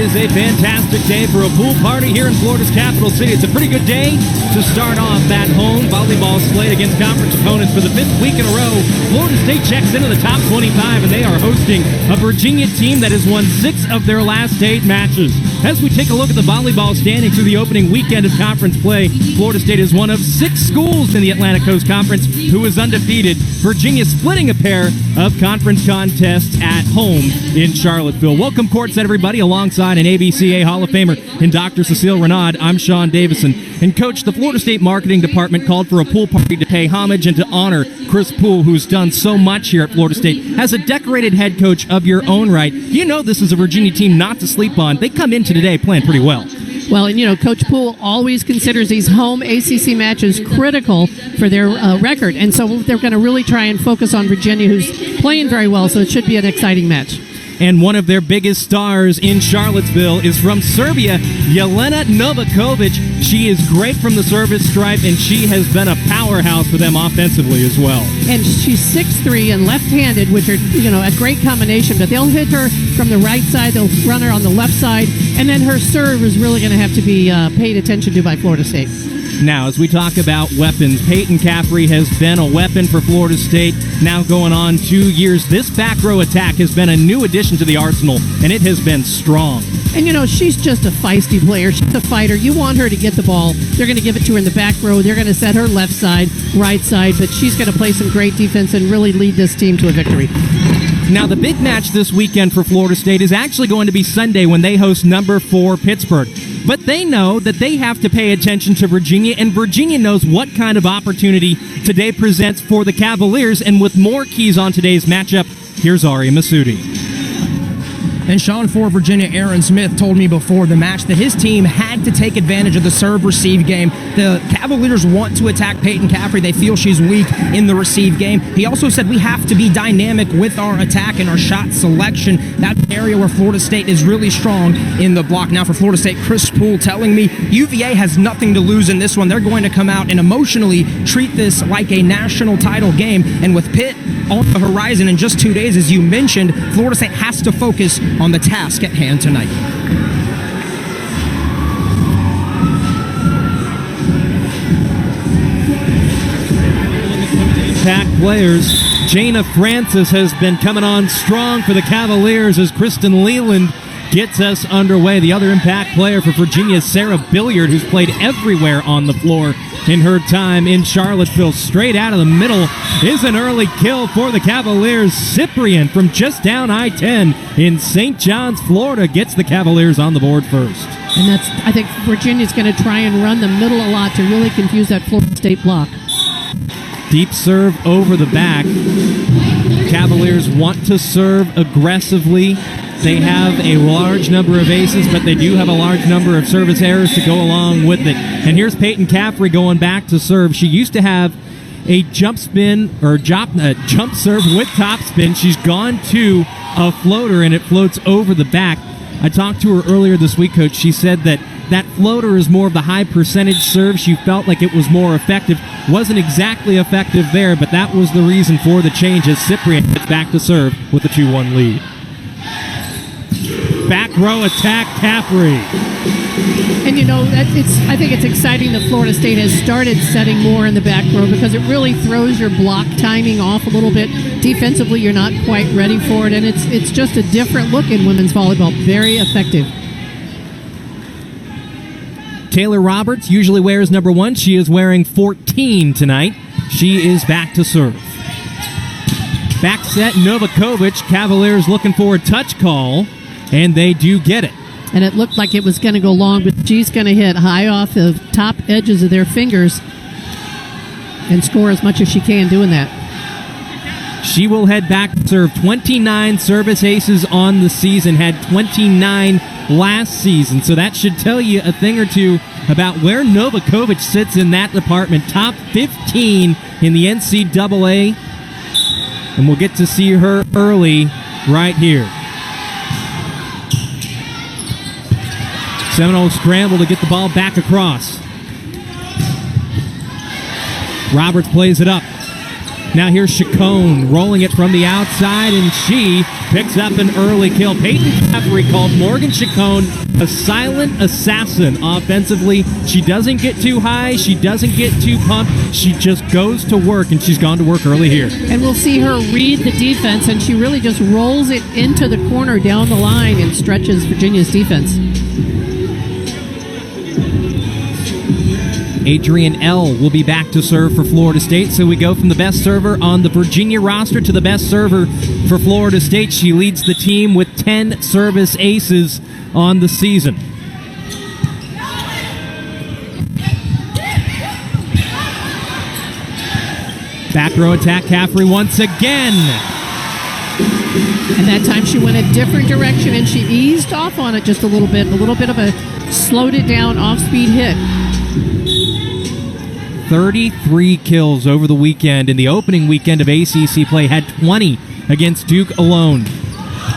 is a fantastic day for a pool party here in Florida's capital city. It's a pretty good day to start off that home volleyball slate against conference opponents for the 5th week in a row. Florida State checks into the top 25, and they are hosting a Virginia team that has won 6 of their last 8 matches. As we take a look at the volleyball standings through the opening weekend of conference play, Florida State is one of 6 schools in the Atlantic Coast Conference who is undefeated. Virginia splitting a pair of conference contests at home in Charlottesville. Welcome courtside, everybody, alongside an ABCA Hall of Famer and Dr. Cecile Renaud. I'm Sean Davison. And Coach, the Florida State Marketing Department called for a pool party to pay homage and to honor Chris Poole, who's done so much here at Florida State. As a decorated head coach of your own right, you know this is a Virginia team not to sleep on. They come into today playing pretty well. Well, and Coach Poole always considers these home ACC matches critical for their record. And so they're going to really try and focus on Virginia, who's playing very well. So it should be an exciting match. And one of their biggest stars in Charlottesville is from Serbia, Jelena Novakovic. She is great from the service stripe, and she has been a powerhouse for them offensively as well. And she's 6'3" and left-handed, which are, a great combination. But they'll hit her from the right side. They'll run her on the left side. And then her serve is really going to have to be paid attention to by Florida State. Now, as we talk about weapons, Peyton Caffrey has been a weapon for Florida State now going on 2 years. This back row attack has been a new addition to the arsenal, and it has been strong. And, she's just a feisty player. She's a fighter. You want her to get the ball. They're going to give it to her in the back row. They're going to set her left side, right side, but she's going to play some great defense and really lead this team to a victory. Now, the big match this weekend for Florida State is actually going to be Sunday when they host number 4 Pittsburgh. But they know that they have to pay attention to Virginia, and Virginia knows what kind of opportunity today presents for the Cavaliers. And with more keys on today's matchup, here's Ari Masudi. And Sean, for Virginia, Aaron Smith told me before the match that his team had to take advantage of the serve-receive game. The Cavaliers want to attack Peyton Caffrey. They feel she's weak in the receive game. He also said we have to be dynamic with our attack and our shot selection. That's an area where Florida State is really strong in the block. Now for Florida State, Chris Poole telling me UVA has nothing to lose in this one. They're going to come out and emotionally treat this like a national title game. And with Pitt on the horizon in just 2 days, as you mentioned, Florida State has to focus on the task at hand tonight. Impact players. Jana Francis has been coming on strong for the Cavaliers as Kristen Leland gets us underway. The other impact player for Virginia is Sarah Billiard, who's played everywhere on the floor in her time in Charlottesville. Straight out of the middle is an early kill for the Cavaliers. Cyprian from just down I-10 in St. John's, Florida, gets the Cavaliers on the board first. And I think Virginia's going to try and run the middle a lot to really confuse that Florida State block. Deep serve over the back. Cavaliers want to serve aggressively. They have a large number of aces, but they do have a large number of service errors to go along with it. And here's Peyton Caffrey going back to serve. She used to have a jump spin or jump serve with top spin. She's gone to a floater, and it floats over the back. I talked to her earlier this week, Coach. She said that floater is more of the high percentage serve. She felt like it was more effective. Wasn't exactly effective there, but that was the reason for the change as Cyprian gets back to serve with a 2-1 lead. Back row attack, Caffrey. And I think it's exciting that Florida State has started setting more in the back row because it really throws your block timing off a little bit. Defensively, you're not quite ready for it, and it's just a different look in women's volleyball. Very effective. Taylor Roberts usually wears number 1. She is wearing 14 tonight. She is back to serve. Back set, Novakovic. Cavaliers looking for a touch call, and they do get it. And it looked like it was going to go long, but she's going to hit high off the top edges of their fingers and score as much as she can doing that. She will head back to serve. 29 service aces on the season, had 29 last season. So that should tell you a thing or two about where Novakovic sits in that department. Top 15 in the NCAA. And we'll get to see her early right here. Seminoles scramble to get the ball back across. Roberts plays it up. Now here's Chacon rolling it from the outside, and she picks up an early kill. Peyton Caffrey called Morgan Chacon a silent assassin offensively. She doesn't get too high. She doesn't get too pumped. She just goes to work, and she's gone to work early here. And we'll see her read the defense, and she really just rolls it into the corner down the line and stretches Virginia's defense. Adrian L. will be back to serve for Florida State. So we go from the best server on the Virginia roster to the best server for Florida State. She leads the team with 10 service aces on the season. Back row attack, Caffrey once again. And that time she went a different direction, and she eased off on it just a little bit of a slowed it down off-speed hit. 33 kills over the weekend. In the opening weekend of ACC play, had 20 against Duke alone.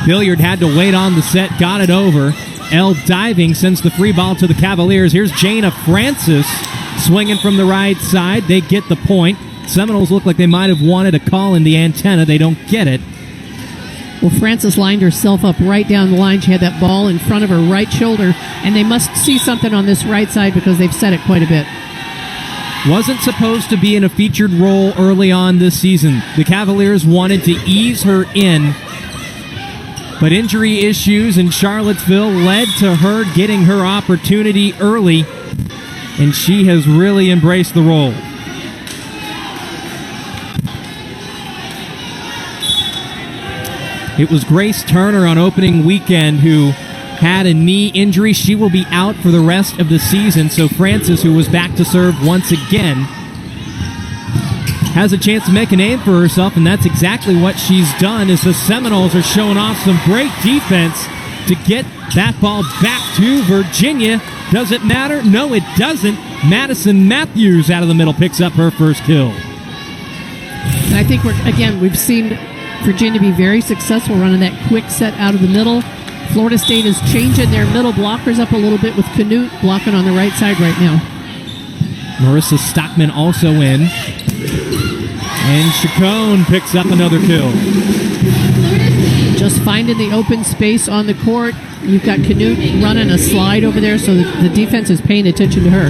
Billiard had to wait on the set, got it over. L diving sends the free ball to the Cavaliers. Here's Jana Francis swinging from the right side. They get the point. Seminoles look like they might have wanted a call in the antenna. They don't get it. Well, Francis lined herself up right down the line. She had that ball in front of her right shoulder, and they must see something on this right side because they've set it quite a bit. Wasn't supposed to be in a featured role early on this season. The Cavaliers wanted to ease her in, but injury issues in Charlottesville led to her getting her opportunity early, and she has really embraced the role. It was Grace Turner on opening weekend who had a knee injury. She will be out for the rest of the season. So Francis, who was back to serve once again, has a chance to make a name for herself, and that's exactly what she's done as the Seminoles are showing off some great defense to get that ball back to Virginia. Does it matter? No, it doesn't. Madison Matthews out of the middle picks up her first kill. And I think we've seen Virginia be very successful running that quick set out of the middle. Florida State is changing their middle blockers up a little bit with Canute blocking on the right side right now. Marissa Stockman also in. And Chacon picks up another kill. Just finding the open space on the court. You've got Canute running a slide over there, so the defense is paying attention to her.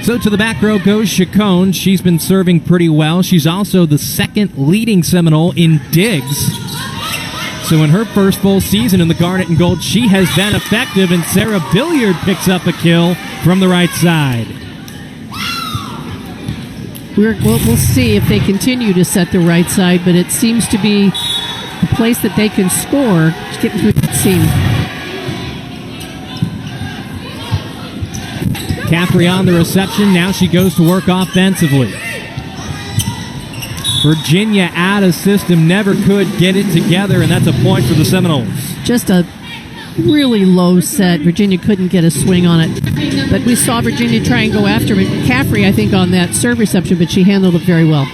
So to the back row goes Chacon. She's been serving pretty well. She's also the second leading Seminole in digs. So in her first full season in the Garnet and Gold, she has been effective, and Sarah Billiard picks up a kill from the right side. We'll see if they continue to set the right side, but it seems to be a place that they can score. Just getting through that seam. Caffrey on the reception. Now she goes to work offensively. Virginia out of system, never could get it together, and that's a point for the Seminoles. Just a really low set. Virginia couldn't get a swing on it. But we saw Virginia try and go after McCaffrey, I think, on that serve reception, but she handled it very well.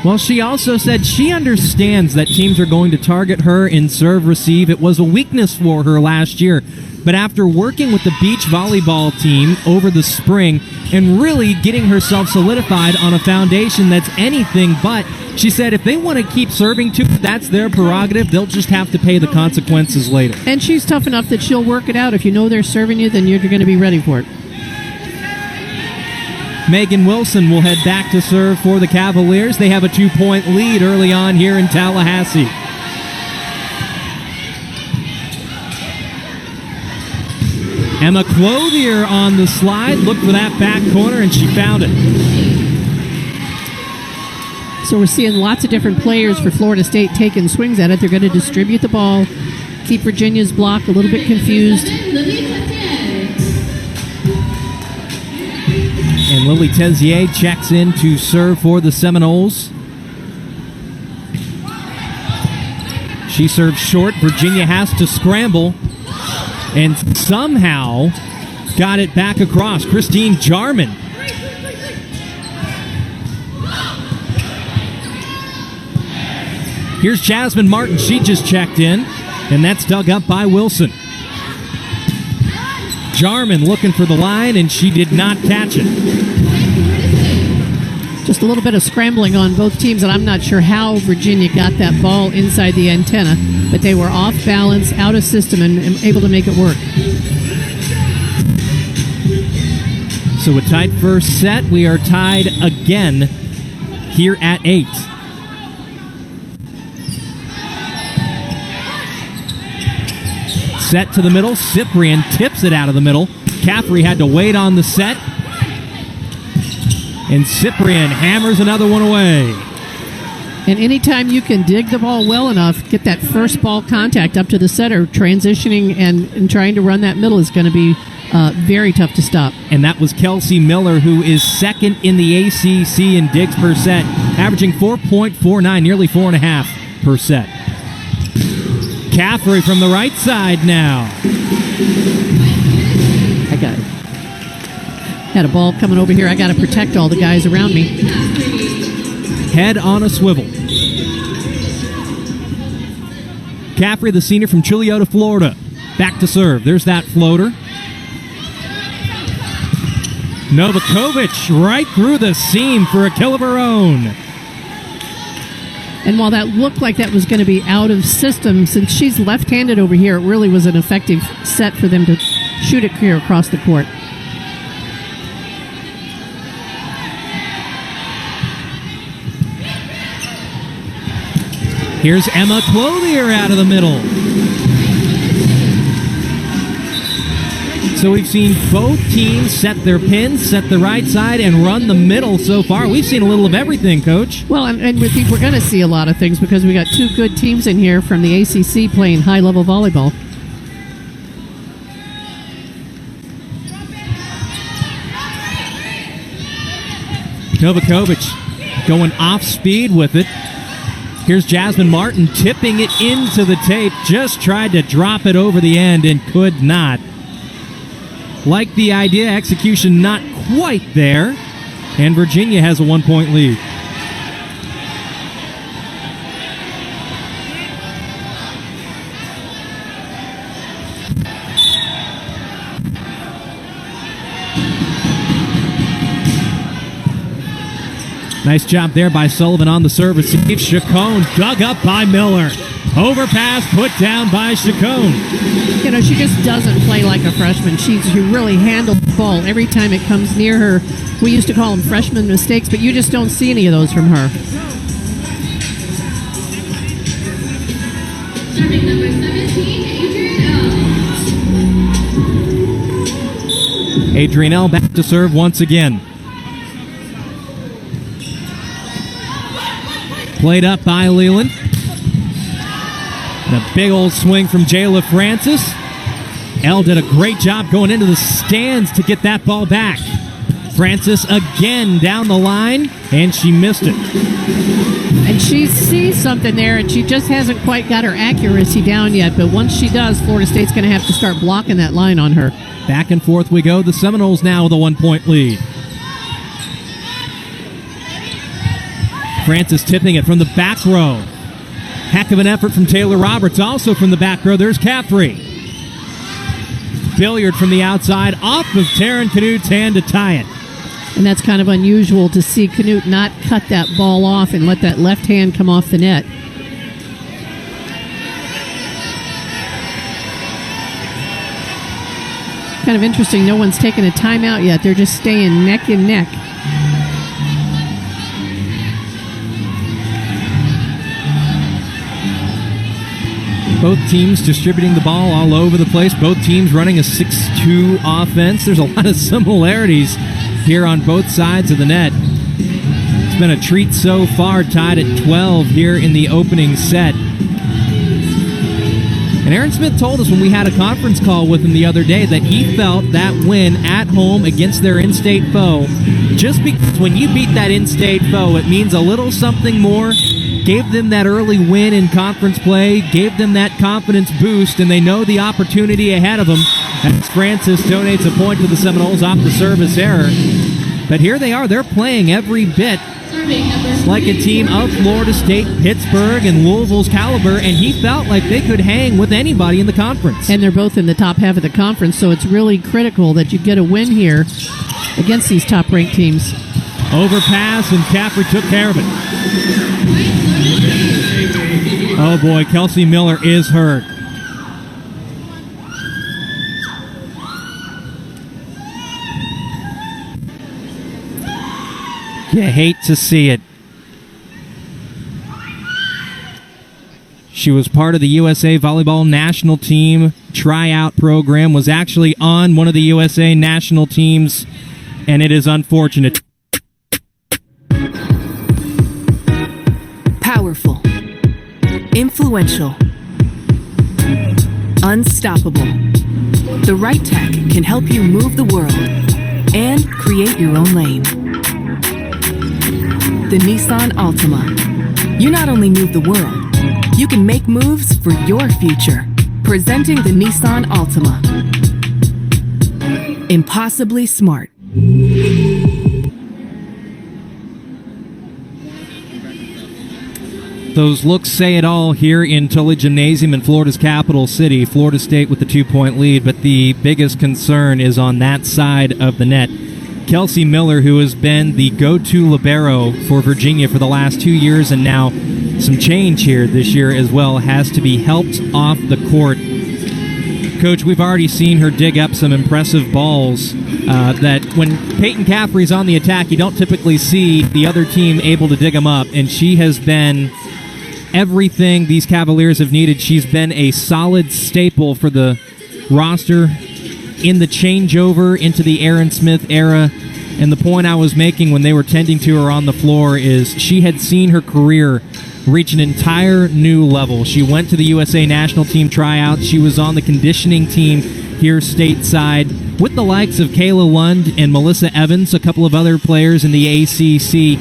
Well, she also said she understands that teams are going to target her in serve receive. It was a weakness for her last year. But after working with the beach volleyball team over the spring and really getting herself solidified on a foundation that's anything but, she said if they want to keep serving to, that's their prerogative. They'll just have to pay the consequences later. And she's tough enough that she'll work it out. If you know they're serving you, then you're going to be ready for it. Megan Wilson will head back to serve for the Cavaliers. They have a 2-point lead early on here in Tallahassee. Emma Clothier on the slide, looked for that back corner, and she found it. So we're seeing lots of different players for Florida State taking swings at it. They're going to distribute the ball, keep Virginia's block a little bit confused. And Lily Tezier checks in to serve for the Seminoles. She serves short. Virginia has to scramble and somehow got it back across. Christine Jarman. Here's Jasmine Martin. She just checked in, and that's dug up by Wilson. Jarman looking for the line, and she did not catch it. Just a little bit of scrambling on both teams, and I'm not sure how Virginia got that ball inside the antenna, but they were off balance, out of system, and able to make it work. So a tight first set. We are tied again here at 8. Set to the middle. Cyprian tips it out of the middle. Caffrey had to wait on the set. And Cyprian hammers another one away. And anytime you can dig the ball well enough, get that first ball contact up to the setter, transitioning and trying to run that middle is going to be very tough to stop. And that was Kelsey Miller, who is second in the ACC in digs per set, averaging 4.49, nearly 4.5 per set. Caffrey from the right side now. I got it. Had a ball coming over here. I got to protect all the guys around me. Head on a swivel. Caffrey, the senior from Chiliota, Florida. Back to serve. There's that floater. Novakovic right through the seam for a kill of her own. And while that looked like that was going to be out of system, since she's left-handed over here, it really was an effective set for them to shoot it clear across the court. Here's Emma Clothier out of the middle. So we've seen both teams set their pins, set the right side, and run the middle so far. We've seen a little of everything, Coach. Well, and we think we're going to see a lot of things because we got two good teams in here from the ACC playing high-level volleyball. Novakovic going off speed with it. Here's Jasmine Martin tipping it into the tape. Just tried to drop it over the end and could not. Like the idea, execution not quite there. And Virginia has a 1-point lead. Nice job there by Sullivan on the service. Chacon dug up by Miller. Overpass put down by Chacon. You know, she just doesn't play like a freshman. She really handled the ball every time it comes near her. We used to call them freshman mistakes, but you just don't see any of those from her. Serving number 17, Adrienne L. back to serve once again. Played up by Leland. And a big old swing from Jayla Francis. Elle did a great job going into the stands to get that ball back. Francis again down the line, and she missed it. And she sees something there, and she just hasn't quite got her accuracy down yet. But once she does, Florida State's going to have to start blocking that line on her. Back and forth we go. The Seminoles now with a 1-point lead. Francis tipping it from the back row. Heck of an effort from Taylor Roberts. Also from the back row, there's Caffrey. Billiard from the outside, off of Taryn Canute's hand to tie it. And that's kind of unusual to see Canute not cut that ball off and let that left hand come off the net. Kind of interesting, no one's taken a timeout yet. They're just staying neck and neck. Both teams distributing the ball all over the place. Both teams running a 6-2 offense. There's a lot of similarities here on both sides of the net. It's been a treat so far, tied at 12 here in the opening set. And Aaron Smith told us when we had a conference call with him the other day that he felt that win at home against their in-state foe, just because when you beat that in-state foe, it means a little something more. Gave them that early win in conference play, gave them that confidence boost, and they know the opportunity ahead of them as Francis donates a point to the Seminoles off the service error. But here they are, they're playing every bit like a team of Florida State, Pittsburgh, and Louisville's caliber, and he felt like they could hang with anybody in the conference. And they're both in the top half of the conference, so it's really critical that you get a win here against these top-ranked teams. Overpass, and Caffrey took care of it. Oh boy, Kelsey Miller is hurt. You hate to see it. She was part of the USA Volleyball national team tryout program, was actually on one of the USA national teams, and it is unfortunate. Powerful, influential, unstoppable. The right tech can help you move the world and create your own lane. The Nissan Altima. You not only move the world, you can make moves for your future. Presenting the Nissan Altima. Impossibly smart. Those looks say it all here in Tully Gymnasium in Florida's capital city. Florida State with the 2-point lead, but the biggest concern is on that side of the net. Kelsey Miller, who has been the go-to libero for Virginia for the last 2 years, and now some change here this year as well, has to be helped off the court. Coach, we've already seen her dig up some impressive balls that when Peyton Caffrey's on the attack, you don't typically see the other team able to dig them up, and she has been everything these Cavaliers have needed. She's been a solid staple for the roster in the changeover into the Aaron Smith era. And the point I was making when they were tending to her on the floor is she had seen her career reach an entire new level. She went to the USA national team tryouts. She was on the conditioning team here stateside with the likes of Kayla Lund and Melissa Evans, a couple of other players in the ACC.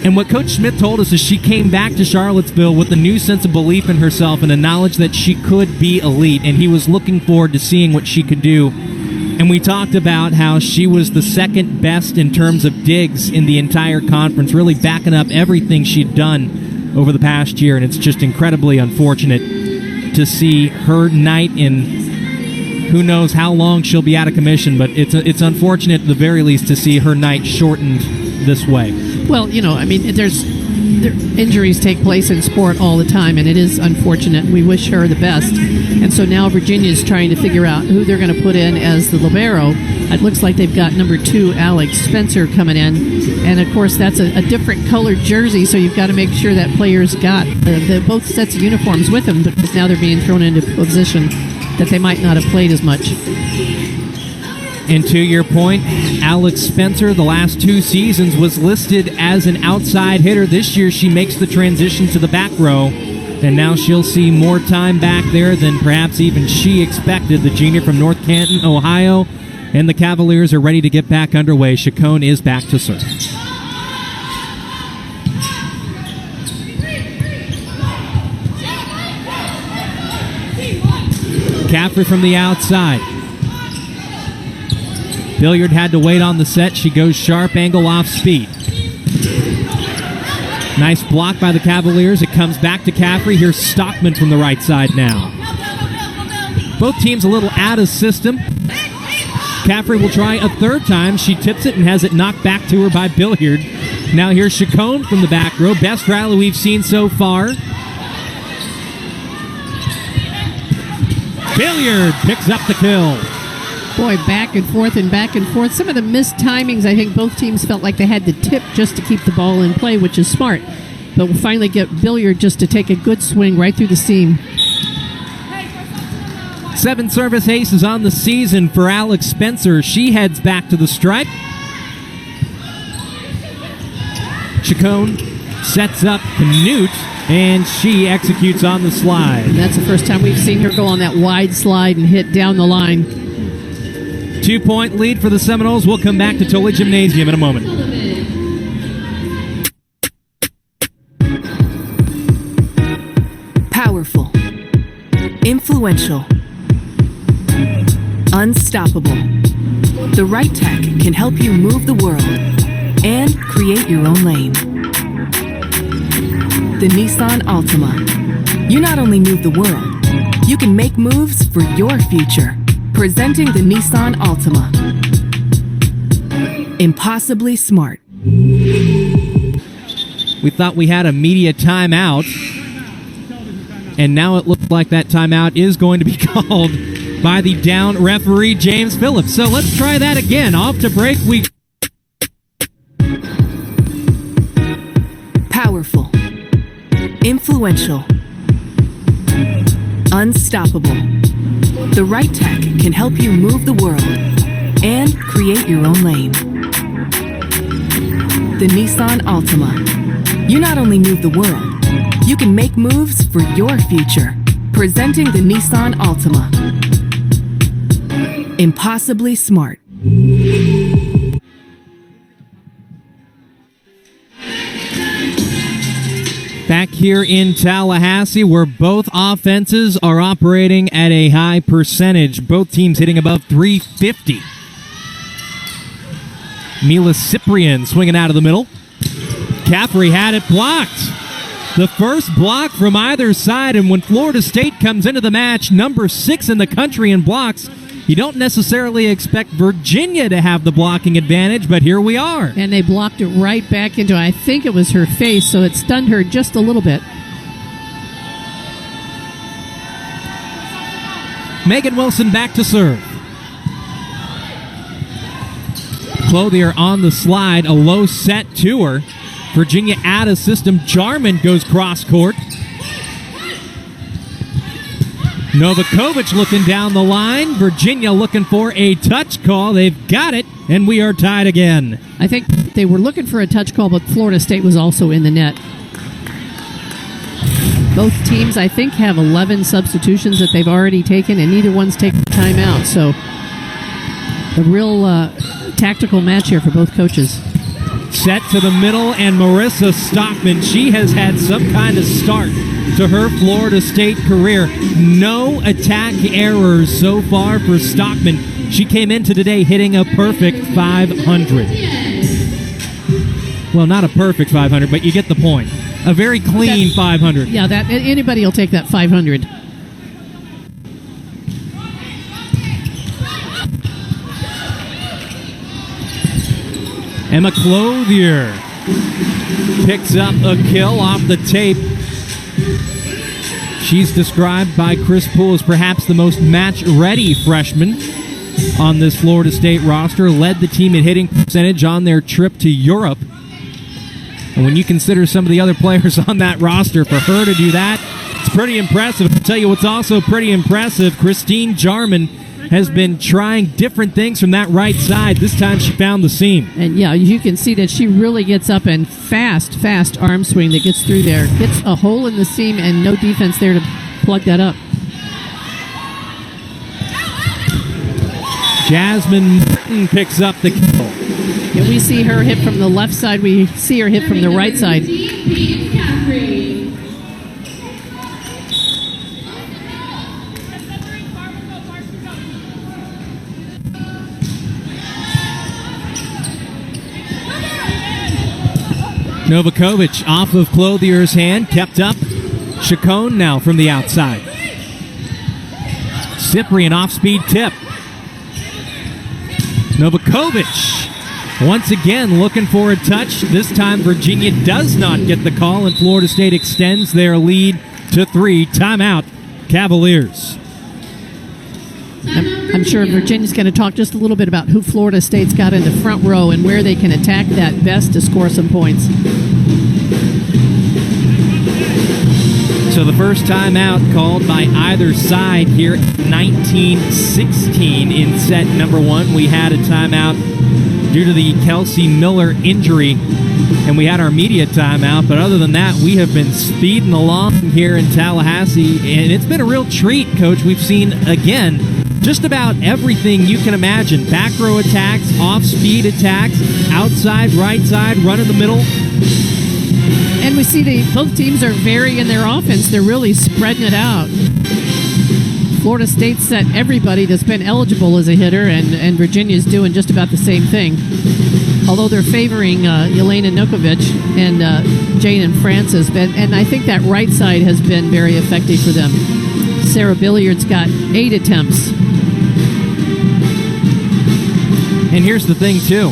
And what Coach Smith told us is she came back to Charlottesville with a new sense of belief in herself and a knowledge that she could be elite, and he was looking forward to seeing what she could do. And we talked about how she was the second best in terms of digs in the entire conference, really backing up everything she'd done over the past year, and it's just incredibly unfortunate to see her night in who knows how long she'll be out of commission, but it's unfortunate at the very least to see her night shortened this way. Well, I mean, injuries take place in sport all the time, and it is unfortunate. We wish her the best. And so now Virginia's trying to figure out who they're going to put in as the libero. It looks like they've got number 2, Alex Spencer, coming in. And, of course, that's a different colored jersey, so you've got to make sure that player's got both sets of uniforms with them, because now they're being thrown into a position that they might not have played as much. And to your point, Alex Spencer, the last 2 seasons, was listed as an outside hitter. This year, she makes the transition to the back row, and now she'll see more time back there than perhaps even she expected. The junior from North Canton, Ohio, and the Cavaliers are ready to get back underway. Chacon is back to serve. Caffrey from the outside. Billiard had to wait on the set. She goes sharp angle off speed. Nice block by the Cavaliers. It comes back to Caffrey. Here's Stockman from the right side now. Both teams a little out of system. Caffrey will try a third time. She tips it and has it knocked back to her by Billiard. Now here's Chacon from the back row. Best rally we've seen so far. Billiard picks up the kill. Boy, back and forth and back and forth. Some of the missed timings, I think both teams felt like they had to tip just to keep the ball in play, which is smart. But we'll finally get Billiard just to take a good swing right through the seam. 7 service aces on the season for Alex Spencer. She heads back to the stripe. Chacon sets up Canute, and she executes on the slide. And that's the first time we've seen her go on that wide slide and hit down the line. 2-point lead for the Seminoles. We'll come back to Tully Gymnasium in a moment. Powerful, influential, unstoppable. The right tech can help you move the world and create your own lane. The Nissan Altima. You not only move the world, you can make moves for your future. Presenting the Nissan Altima. Impossibly smart. We thought we had a media timeout, and now it looks like that timeout is going to be called by the down referee, James Phillips. So let's try that again. Off to break. Powerful, influential, unstoppable. The right tech can help you move the world and create your own lane. The Nissan Altima. You not only move the world, you can make moves for your future. Presenting the Nissan Altima. Impossibly smart. Back here in Tallahassee, where both offenses are operating at a high percentage. Both teams hitting above 350. Mila Cyprian swinging out of the middle. Caffrey had it blocked. The first block from either side, and when Florida State comes into the match, number 6 in the country in blocks, you don't necessarily expect Virginia to have the blocking advantage, but here we are. And they blocked it right back into, I think it was her face, so it stunned her just a little bit. Megan Wilson back to serve. Clothier on the slide, a low set to her. Virginia out of system. Jarman goes cross court. Novakovic looking down the line. Virginia looking for a touch call. They've got it, and we are tied again. I think they were looking for a touch call, but Florida State was also in the net. Both teams, I think, have 11 substitutions that they've already taken, and neither one's taken a timeout. So a real tactical match here for both coaches. Set to the middle, and Marissa Stockman, she has had some kind of start to her Florida State career. No attack errors so far for Stockman. She came into today hitting a perfect 500. Well, not a perfect 500, but you get the point. A very clean 500. Yeah, that anybody will take that 500. Emma Clothier picks up a kill off the tape. She's described by Chris Poole as perhaps the most match-ready freshman on this Florida State roster. Led the team in hitting percentage on their trip to Europe. And when you consider some of the other players on that roster, for her to do that, it's pretty impressive. I'll tell you what's also pretty impressive. Christine Jarman has been trying different things from that right side. This time she found the seam. And yeah, you can see that she really gets up and fast arm swing that gets through there. Hits a hole in the seam and no defense there to plug that up. Jasmine Martin picks up the kill. And we see her hit from the left side. We see her hit from the right side. Novakovic off of Clothier's hand, kept up. Chacon now from the outside. Cyprian off-speed tip. Novakovic once again looking for a touch. This time Virginia does not get the call, and Florida State extends their lead to 3. Timeout, Cavaliers. I'm sure Virginia's going to talk just a little bit about who Florida State's got in the front row and where they can attack that best to score some points. So the first timeout called by either side here, 19-16 in set number 1. We had a timeout due to the Kelsey Miller injury, and we had our media timeout. But other than that, we have been speeding along here in Tallahassee, and it's been a real treat, Coach. We've seen, again, just about everything you can imagine. Back row attacks, off-speed attacks, outside, right side, run in the middle. And we see both teams are varying their offense. They're really spreading it out. Florida State set everybody that's been eligible as a hitter, and Virginia's doing just about the same thing. Although they're favoring Yelena Nokovic and Jane and Francis, and I think that right side has been very effective for them. Sarah Billiard's got 8 attempts. And here's the thing, too.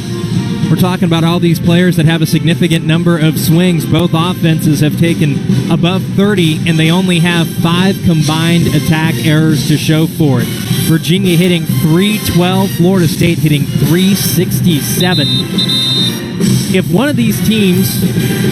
We're talking about all these players that have a significant number of swings. Both offenses have taken above 30, and they only have 5 combined attack errors to show for it. Virginia hitting 312, Florida State hitting 367. If one of these teams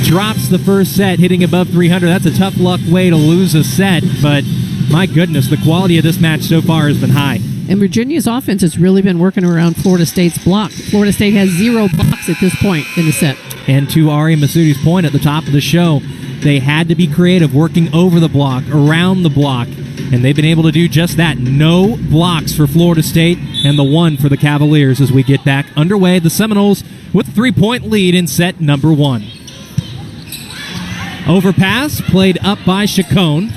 drops the first set hitting above 300, that's a tough luck way to lose a set, but my goodness, the quality of this match so far has been high. And Virginia's offense has really been working around Florida State's block. Florida State has 0 blocks at this point in the set. And to Ari Masudi's point at the top of the show, they had to be creative, working over the block, around the block, and they've been able to do just that. No blocks for Florida State, and the 1 for the Cavaliers as we get back underway. The Seminoles with a 3-point lead in set number 1. Overpass played up by Chacon.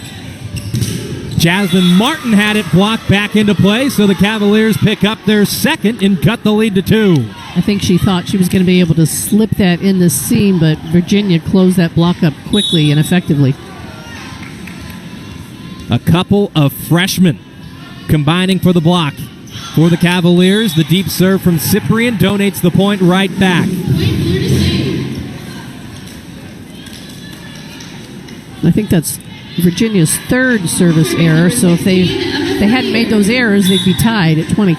Jasmine Martin had it blocked back into play, so the Cavaliers pick up their second and cut the lead to 2. I think she thought she was going to be able to slip that in the seam, but Virginia closed that block up quickly and effectively. A couple of freshmen combining for the block. For the Cavaliers, the deep serve from Cyprian donates the point right back. I think that's Virginia's 3rd service error, so if they hadn't made those errors, they'd be tied at 20.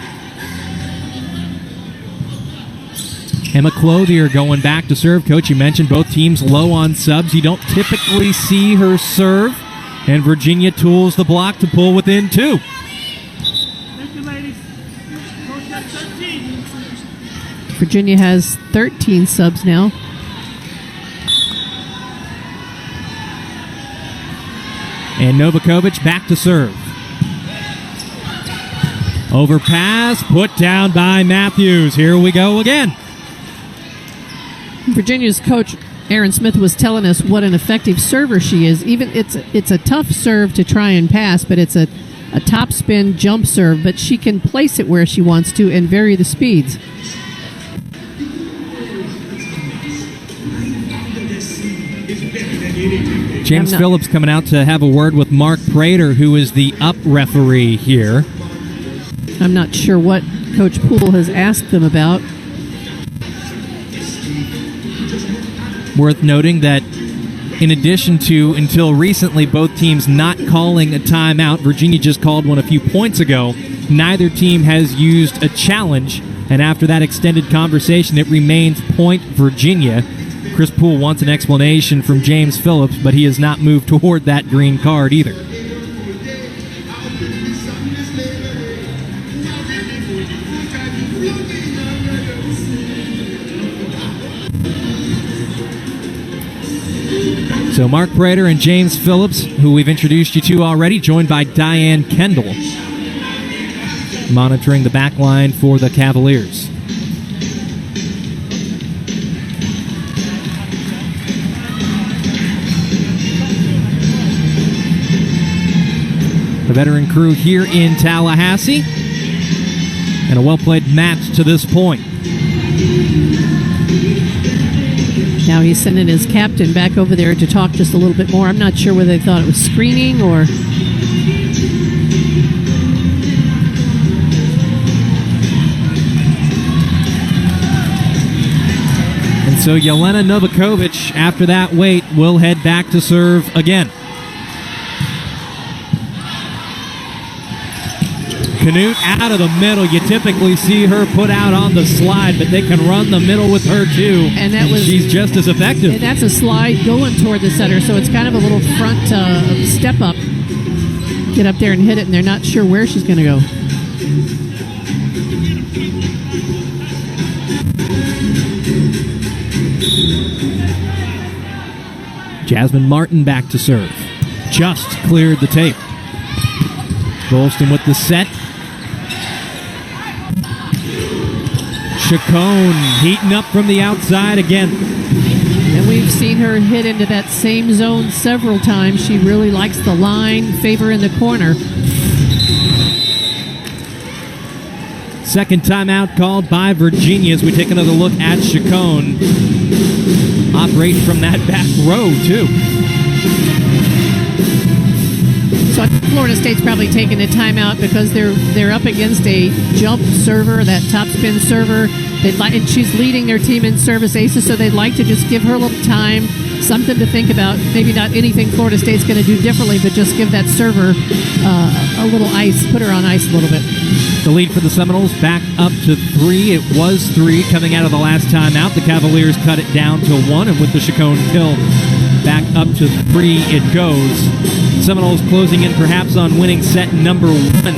Emma Clothier going back to serve. Coach, you mentioned both teams low on subs. You don't typically see her serve, and Virginia tools the block to pull within 2. Virginia has 13 subs now. And Novakovic back to serve. Overpass, put down by Matthews. Here we go again. Virginia's coach, Aaron Smith, was telling us what an effective server she is. Even it's a tough serve to try and pass, but it's a top spin jump serve, but she can place it where she wants to and vary the speeds. James Phillips coming out to have a word with Mark Prater, who is the up referee here. I'm not sure what Coach Poole has asked them about. Worth noting that in addition to, until recently, both teams not calling a timeout, Virginia just called one a few points ago, neither team has used a challenge, and after that extended conversation, it remains point Virginia. Chris Poole wants an explanation from James Phillips, but he has not moved toward that green card either. So Mark Prater and James Phillips, who we've introduced you to already, joined by Diane Kendall, monitoring the back line for the Cavaliers. The veteran crew here in Tallahassee, and a well-played match to this point. Now he's sending his captain back over there to talk just a little bit more. I'm not sure whether they thought it was screening or... And so Jelena Novakovic, after that wait, will head back to serve again. Canute out of the middle. You typically see her put out on the slide, but they can run the middle with her too, and she's just as effective. And that's a slide going toward the center, so it's kind of a little front step up. Get up there and hit it, and they're not sure where she's going to go. Jasmine Martin back to serve. Just cleared the tape. Golston with the set. Chacon heating up from the outside again. And we've seen her hit into that same zone several times. She really likes the line, favor in the corner. Second timeout called by Virginia as we take another look at Chacon. Operate from that back row, too. So I think Florida State's probably taking a timeout because they're up against a jump server, that top spin server, and she's leading their team in service aces, so they'd like to just give her a little time, something to think about. Maybe not anything Florida State's going to do differently, but just give that server a little ice, put her on ice a little bit. The lead for the Seminoles back up to 3. It was 3 coming out of the last timeout. The Cavaliers cut it down to 1, and with the Chacon kill, back up to 3 it goes. Seminoles closing in perhaps on winning set number 1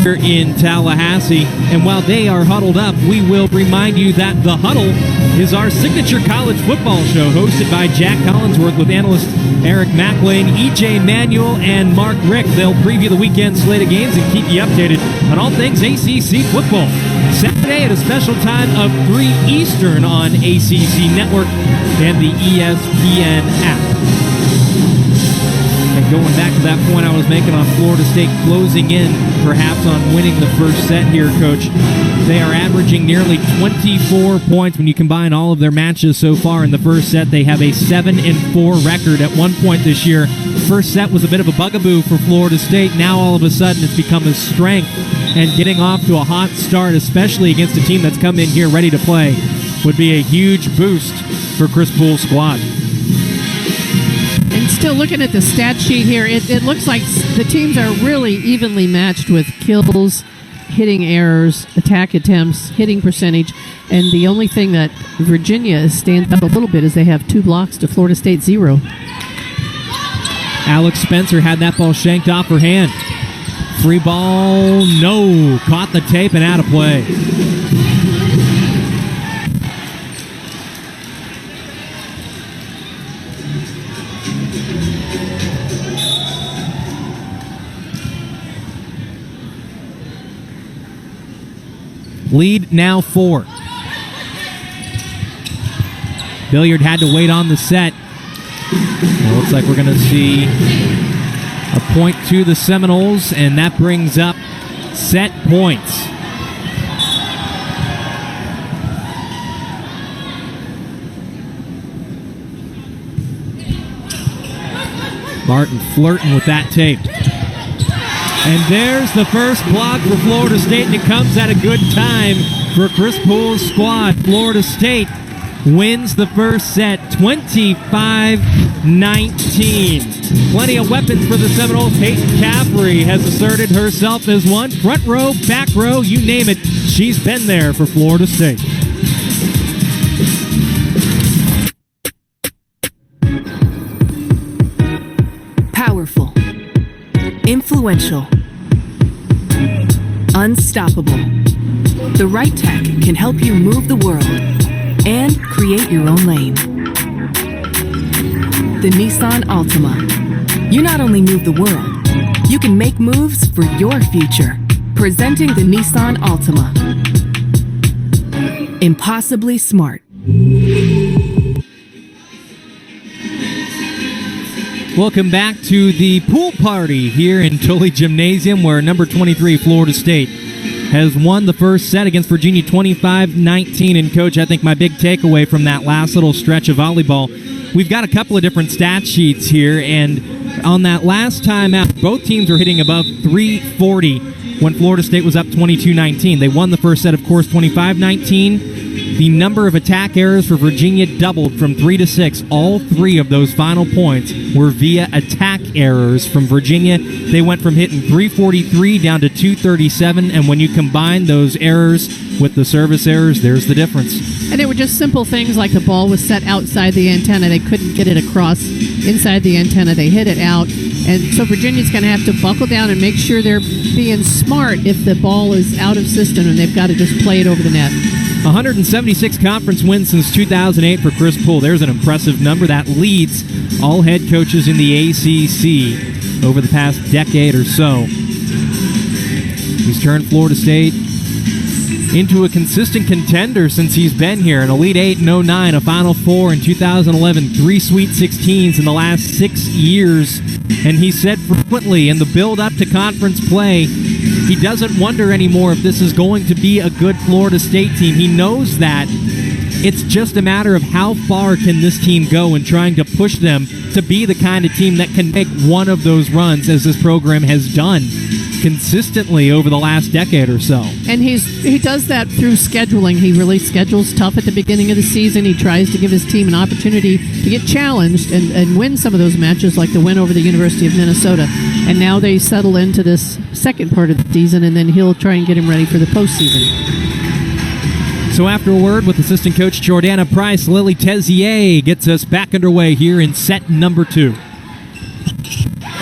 here in Tallahassee. And while they are huddled up, we will remind you that The Huddle is our signature college football show hosted by Jack Collinsworth with analyst Eric Macklin, EJ Manuel, and Mark Rick. They'll preview the weekend slate of games and keep you updated on all things ACC football. Saturday at a special time of 3 Eastern on ACC Network and the ESPN app. And going back to that point I was making on Florida State closing in, perhaps on winning the first set here, Coach. They are averaging nearly 24 points when you combine all of their matches so far in the first set. They have a 7-4 record. At one point this year, first set was a bit of a bugaboo for Florida State. Now all of a sudden it's become a strength, and getting off to a hot start, especially against a team that's come in here ready to play, would be a huge boost for Chris Poole's squad. And still looking at the stat sheet here, it looks like the teams are really evenly matched with kills, hitting errors, attack attempts, hitting percentage, and the only thing that Virginia stands out a little bit is they have 2 blocks to Florida State 0. Alex Spencer had that ball shanked off her hand. Free ball, no. Caught the tape and out of play. Lead now 4. Billiard had to wait on the set. It looks like we're going to see a point to the Seminoles, and that brings up set points. Martin flirting with that tape. And there's the first block for Florida State, and it comes at a good time for Chris Poole's squad. Florida State wins the first set 25-19. Plenty of weapons for the Seminoles. Peyton Caffrey has asserted herself as one. Front row, back row, you name it. She's been there for Florida State. Powerful. Influential. Unstoppable. The right tech can help you move the world and create your own lane. The Nissan Altima. You not only move the world, you can make moves for your future. Presenting the Nissan Altima. Impossibly smart. Welcome back to the pool party here in Tully Gymnasium, where number 23 Florida State has won the first set against Virginia 25-19. And Coach, I think my big takeaway from that last little stretch of volleyball, we've got a couple of different stat sheets here, and on that last time out, both teams were hitting above 340 when Florida State was up 22-19. They won the first set, of course, 25-19. The number of attack errors for Virginia doubled from 3 to 6. All 3 of those final points were via attack errors from Virginia. They went from hitting 343 down to 237, and when you combine those errors with the service errors, there's the difference. And they were just simple things like the ball was set outside the antenna. They couldn't get it across inside the antenna. They hit it out. And so Virginia's going to have to buckle down and make sure they're being smart if the ball is out of system and they've got to just play it over the net. 176 conference wins since 2008 for Chris Poole. There's an impressive number that leads all head coaches in the ACC over the past decade or so. He's turned Florida State into a consistent contender since he's been here. An Elite 8 in 09, a Final Four in 2011, 3 Sweet 16s in the last 6 years. And he said frequently in the build-up to conference play, he doesn't wonder anymore if this is going to be a good Florida State team. He knows that it's just a matter of how far can this team go and trying to push them to be the kind of team that can make one of those runs as this program has done consistently over the last decade or so. And he does that through scheduling. He really schedules tough at the beginning of the season. He tries to give his team an opportunity to get challenged and win some of those matches, like the win over the University of Minnesota. And now they settle into this second part of the season, and then he'll try and get him ready for the postseason. So after a word with assistant coach Jordana Price, Lily Tezier gets us back underway here in set number 2.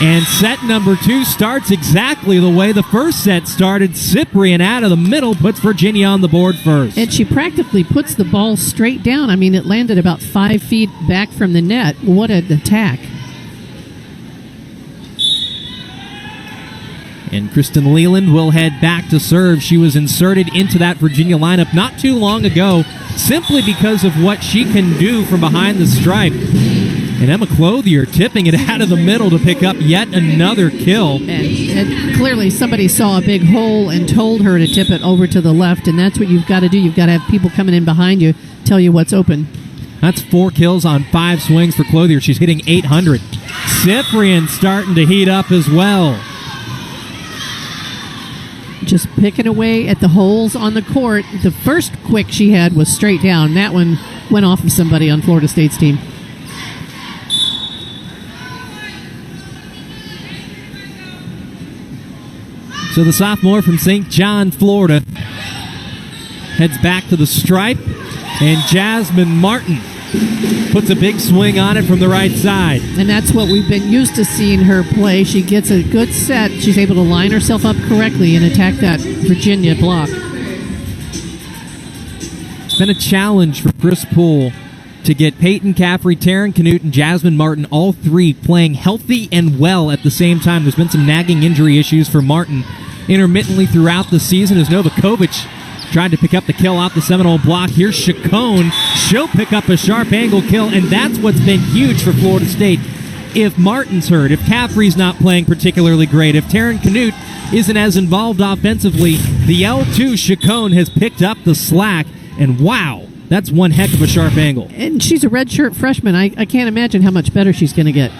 And set number 2 starts exactly the way the first set started. Cyprian out of the middle puts Virginia on the board first. And she practically puts the ball straight down. I mean, it landed about 5 feet back from the net. What an attack. And Kristen Leland will head back to serve. She was inserted into that Virginia lineup not too long ago simply because of what she can do from behind the stripe. And Emma Clothier tipping it out of the middle to pick up yet another kill. And clearly somebody saw a big hole and told her to tip it over to the left, and that's what you've got to do. You've got to have people coming in behind you tell you what's open. That's 4 kills on 5 swings for Clothier. She's hitting 800. Cyprian starting to heat up as well. Just picking away at the holes on the court. The first quick she had was straight down. That one went off of somebody on Florida State's team. So the sophomore from St. John, Florida, heads back to the stripe, and Jasmine Martin puts a big swing on it from the right side. And that's what we've been used to seeing her play. She gets a good set. She's able to line herself up correctly and attack that Virginia block. It's been a challenge for Chris Poole to get Peyton Caffrey, Taryn Canute, and Jasmine Martin, all 3 playing healthy and well at the same time. There's been some nagging injury issues for Martin intermittently throughout the season as Novakovic tried to pick up the kill off the Seminole block. Here's Chacon. She'll pick up a sharp angle kill, and that's what's been huge for Florida State. If Martin's hurt, if Caffrey's not playing particularly great, if Taryn Canute isn't as involved offensively, the L2 Chacon has picked up the slack, and wow, that's one heck of a sharp angle. And she's a redshirt freshman. I can't imagine how much better she's going to get.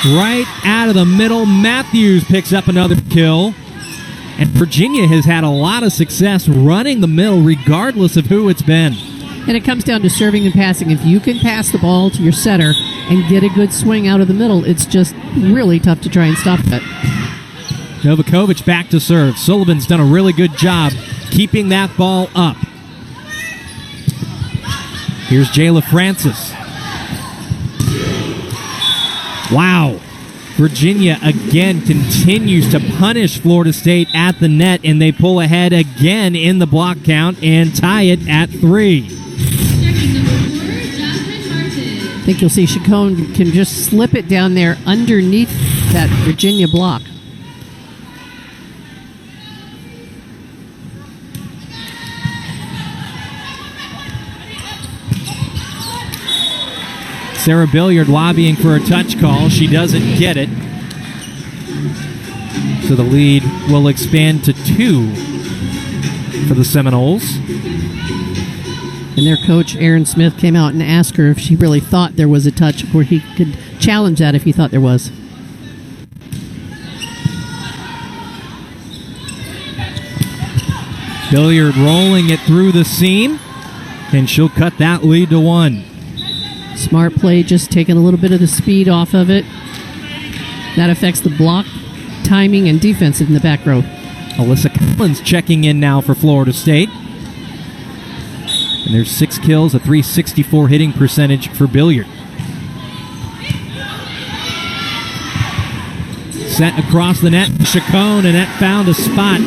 Right out of the middle, Matthews picks up another kill. And Virginia has had a lot of success running the middle regardless of who it's been. And it comes down to serving and passing. If you can pass the ball to your setter and get a good swing out of the middle, it's just really tough to try and stop that. Novakovic back to serve. Sullivan's done a really good job keeping that ball up. Here's Jayla Francis. Wow. Virginia again continues to punish Florida State at the net, and they pull ahead again in the block count and tie it at 3. I think you'll see Chacon can just slip it down there underneath that Virginia block. Sarah Billiard lobbying for a touch call. She doesn't get it. So the lead will expand to 2 for the Seminoles. And their coach, Aaron Smith, came out and asked her if she really thought there was a touch, where he could challenge that if he thought there was. Billiard rolling it through the seam, and she'll cut that lead to 1. Smart play, just taking a little bit of the speed off of it. That affects the block, timing, and defense in the back row. Alyssa Collins checking in now for Florida State. And there's 6 kills, a .364 hitting percentage for Billiard. Set across the net, Chacon, and that found a spot.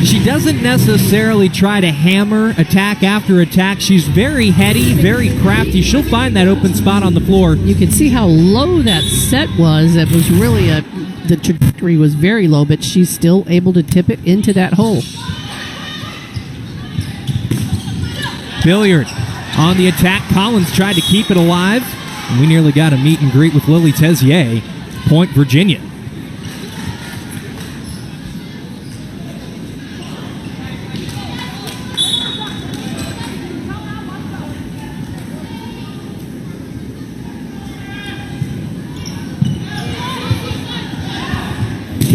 She doesn't necessarily try to hammer attack after attack. She's very heady, very crafty. She'll find that open spot on the floor. You can see how low that set was. It was really the trajectory was very low, but she's still able to tip it into that hole. Billiard on the attack. Collins tried to keep it alive. And we nearly got a meet and greet with Lily Tezier. Point Virginia.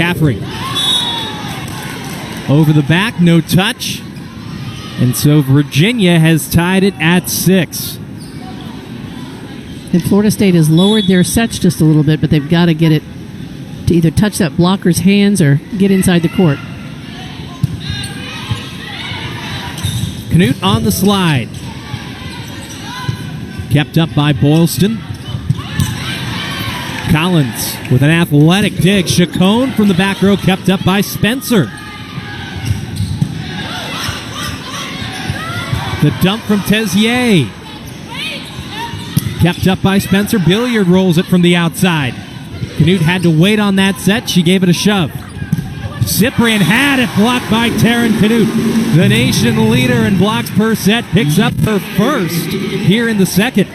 Caffrey. Over the back, no touch. And so Virginia has tied it at 6. And Florida State has lowered their sets just a little bit, but they've got to get it to either touch that blocker's hands or get inside the court. Knut on the slide. Kept up by Boylston. Collins with an athletic dig. Chacon from the back row, kept up by Spencer. The dump from Tezier. Kept up by Spencer. Billiard rolls it from the outside. Knut had to wait on that set. She gave it a shove. Cyprian had it blocked by Taryn Knut. The nation leader in blocks per set picks up her first here in the second.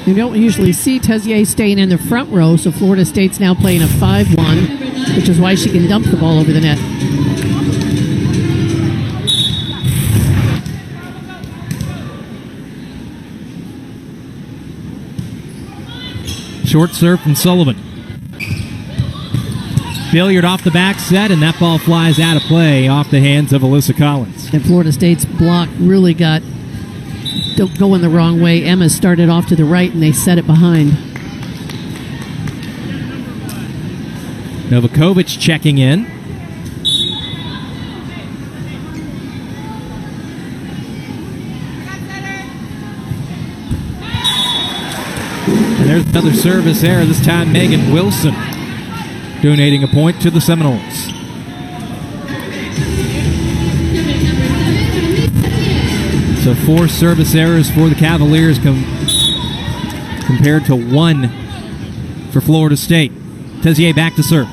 You don't usually see Tezier staying in the front row, so Florida State's now playing a 5-1, which is why she can dump the ball over the net. Short serve from Sullivan. Billiard off the back set, and that ball flies out of play off the hands of Alyssa Collins. And Florida State's block really got going the wrong way. Emma started off to the right, and they set it behind. Novakovic checking in. And there's another service error, this time Megan Wilson donating a point to the Seminoles. So 4 service errors for the Cavaliers compared to 1 for Florida State. Tezier back to serve.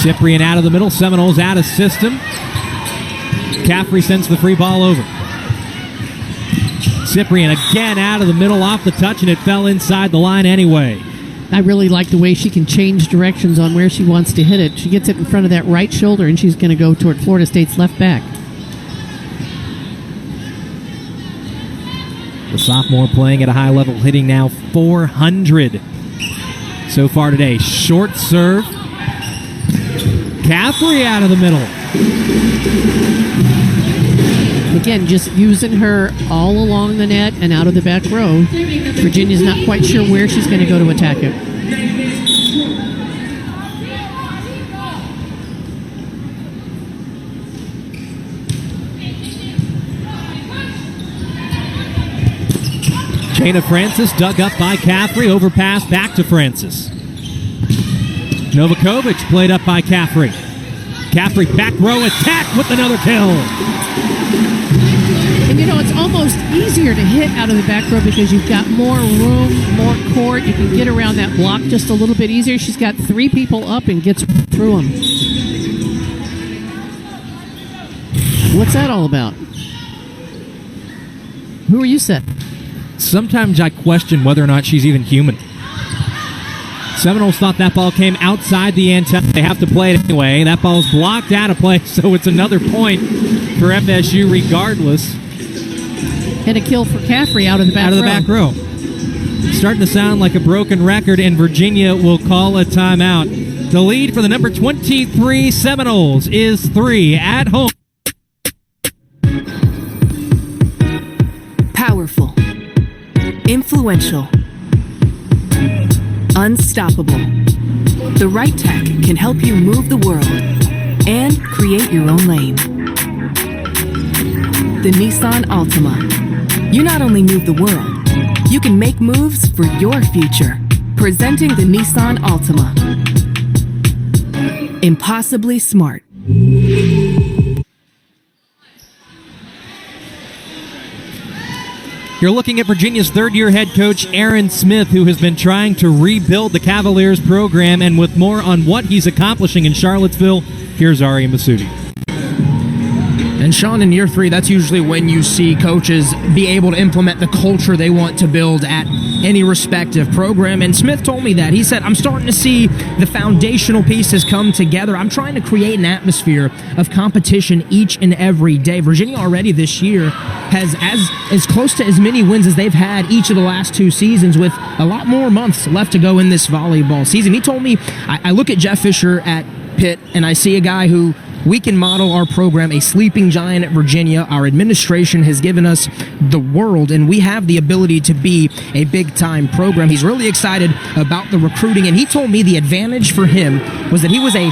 Cyprian out of the middle, Seminoles out of system. Caffrey sends the free ball over. Cyprian again out of the middle, off the touch, and it fell inside the line anyway. I really like the way she can change directions on where she wants to hit it. She gets it in front of that right shoulder, and she's going to go toward Florida State's left back. The sophomore playing at a high level, hitting now 400 so far today. Short serve. Caffrey out of the middle. Again, just using her all along the net and out of the back row. Virginia's not quite sure where she's going to go to attack it. Jana Francis dug up by Caffrey. Overpass back to Francis. Novakovic played up by Caffrey. Caffrey back row attack with another kill. And you know, it's almost easier to hit out of the back row because you've got more room, more court. You can get around that block just a little bit easier. She's got 3 people up and gets through them. What's that all about? Who are you setting? Sometimes I question whether or not she's even human. Seminoles thought that ball came outside the antenna. They have to play it anyway. That ball's blocked out of play, so it's another point for FSU regardless. And a kill for Caffrey out of the back row. Starting to sound like a broken record, and Virginia will call a timeout. The lead for the number 23 Seminoles is 3 at home. Powerful. Influential. Unstoppable. The right tech can help you move the world and create your own lane. The Nissan Altima. You not only move the world, you can make moves for your future. Presenting the Nissan Altima. Impossibly smart. You're looking at Virginia's third-year head coach, Aaron Smith, who has been trying to rebuild the Cavaliers program, and with more on what he's accomplishing in Charlottesville, here's Ari Masudi. And Sean, in year 3, that's usually when you see coaches be able to implement the culture they want to build at any respective program. And Smith told me that. He said, I'm starting to see the foundational pieces come together. I'm trying to create an atmosphere of competition each and every day. Virginia already this year has as close to as many wins as they've had each of the last 2 seasons, with a lot more months left to go in this volleyball season. He told me, I look at Jeff Fisher at Pitt and I see a guy who we can model our program, a sleeping giant at Virginia. Our administration has given us the world, and we have the ability to be a big-time program. He's really excited about the recruiting, and he told me the advantage for him was that he was a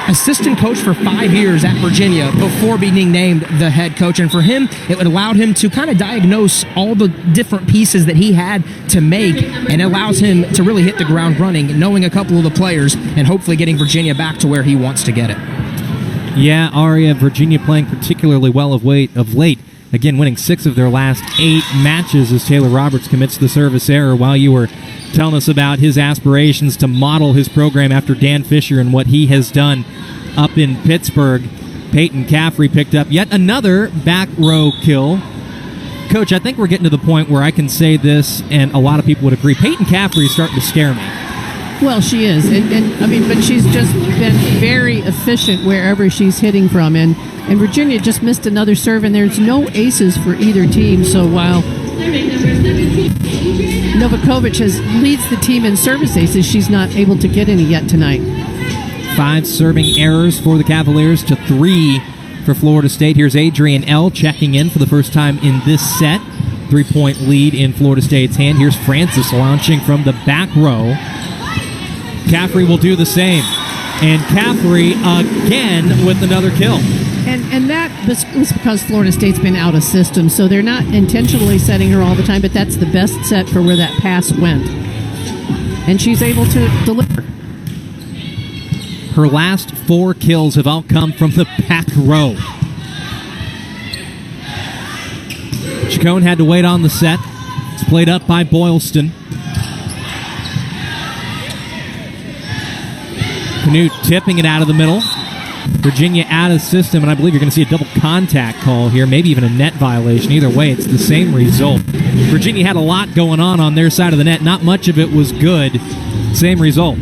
assistant coach for 5 years at Virginia before being named the head coach. And for him, it would allow him to kind of diagnose all the different pieces that he had to make, and it allows him to really hit the ground running, knowing a couple of the players and hopefully getting Virginia back to where he wants to get it. Yeah, Aria, Virginia playing particularly well of late. Again, winning 6 of their last 8 matches as Taylor Roberts commits the service error. While you were telling us about his aspirations to model his program after Dan Fisher and what he has done up in Pittsburgh, Peyton Caffrey picked up yet another back row kill. Coach, I think we're getting to the point where I can say this, and a lot of people would agree. Peyton Caffrey is starting to scare me. Well, she is, but she's just been very efficient wherever she's hitting from, and Virginia just missed another serve, and there's no aces for either team. So while Novakovic leads the team in service aces, she's not able to get any yet tonight. 5 serving errors for the Cavaliers to 3 for Florida State. Here's Adrian L. checking in for the first time in this set. 3-point lead in Florida State's hand. Here's Francis launching from the back row. Caffrey will do the same. And Caffrey again with another kill. And that was because Florida State's been out of system, so they're not intentionally setting her all the time, but that's the best set for where that pass went. And she's able to deliver. Her last 4 kills have all come from the back row. Chacon had to wait on the set. It's played up by Boylston. Canute tipping it out of the middle. Virginia out of system, and I believe you're going to see a double contact call here, maybe even a net violation. Either way, it's the same result. Virginia had a lot going on their side of the net. Not much of it was good. Same result.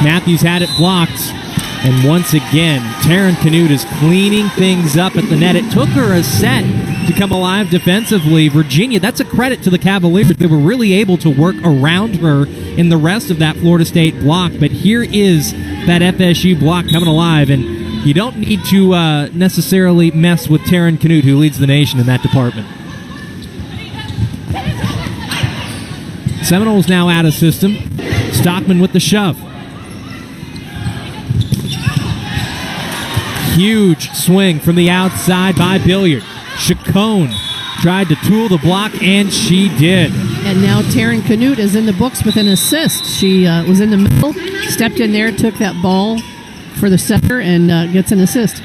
Matthews had it blocked. And once again, Taryn Canute is cleaning things up at the net. It took her a set to come alive defensively. Virginia, that's a credit to the Cavaliers. They were really able to work around her in the rest of that Florida State block. But here is that FSU block coming alive. And you don't need to necessarily mess with Taryn Canute, who leads the nation in that department. Seminoles now out of system. Stockman with the shove. Huge swing from the outside by Billiard. Chacon tried to tool the block, and she did. And now Taryn Canute is in the books with an assist. She was in the middle, stepped in there, took that ball for the setter, and gets an assist.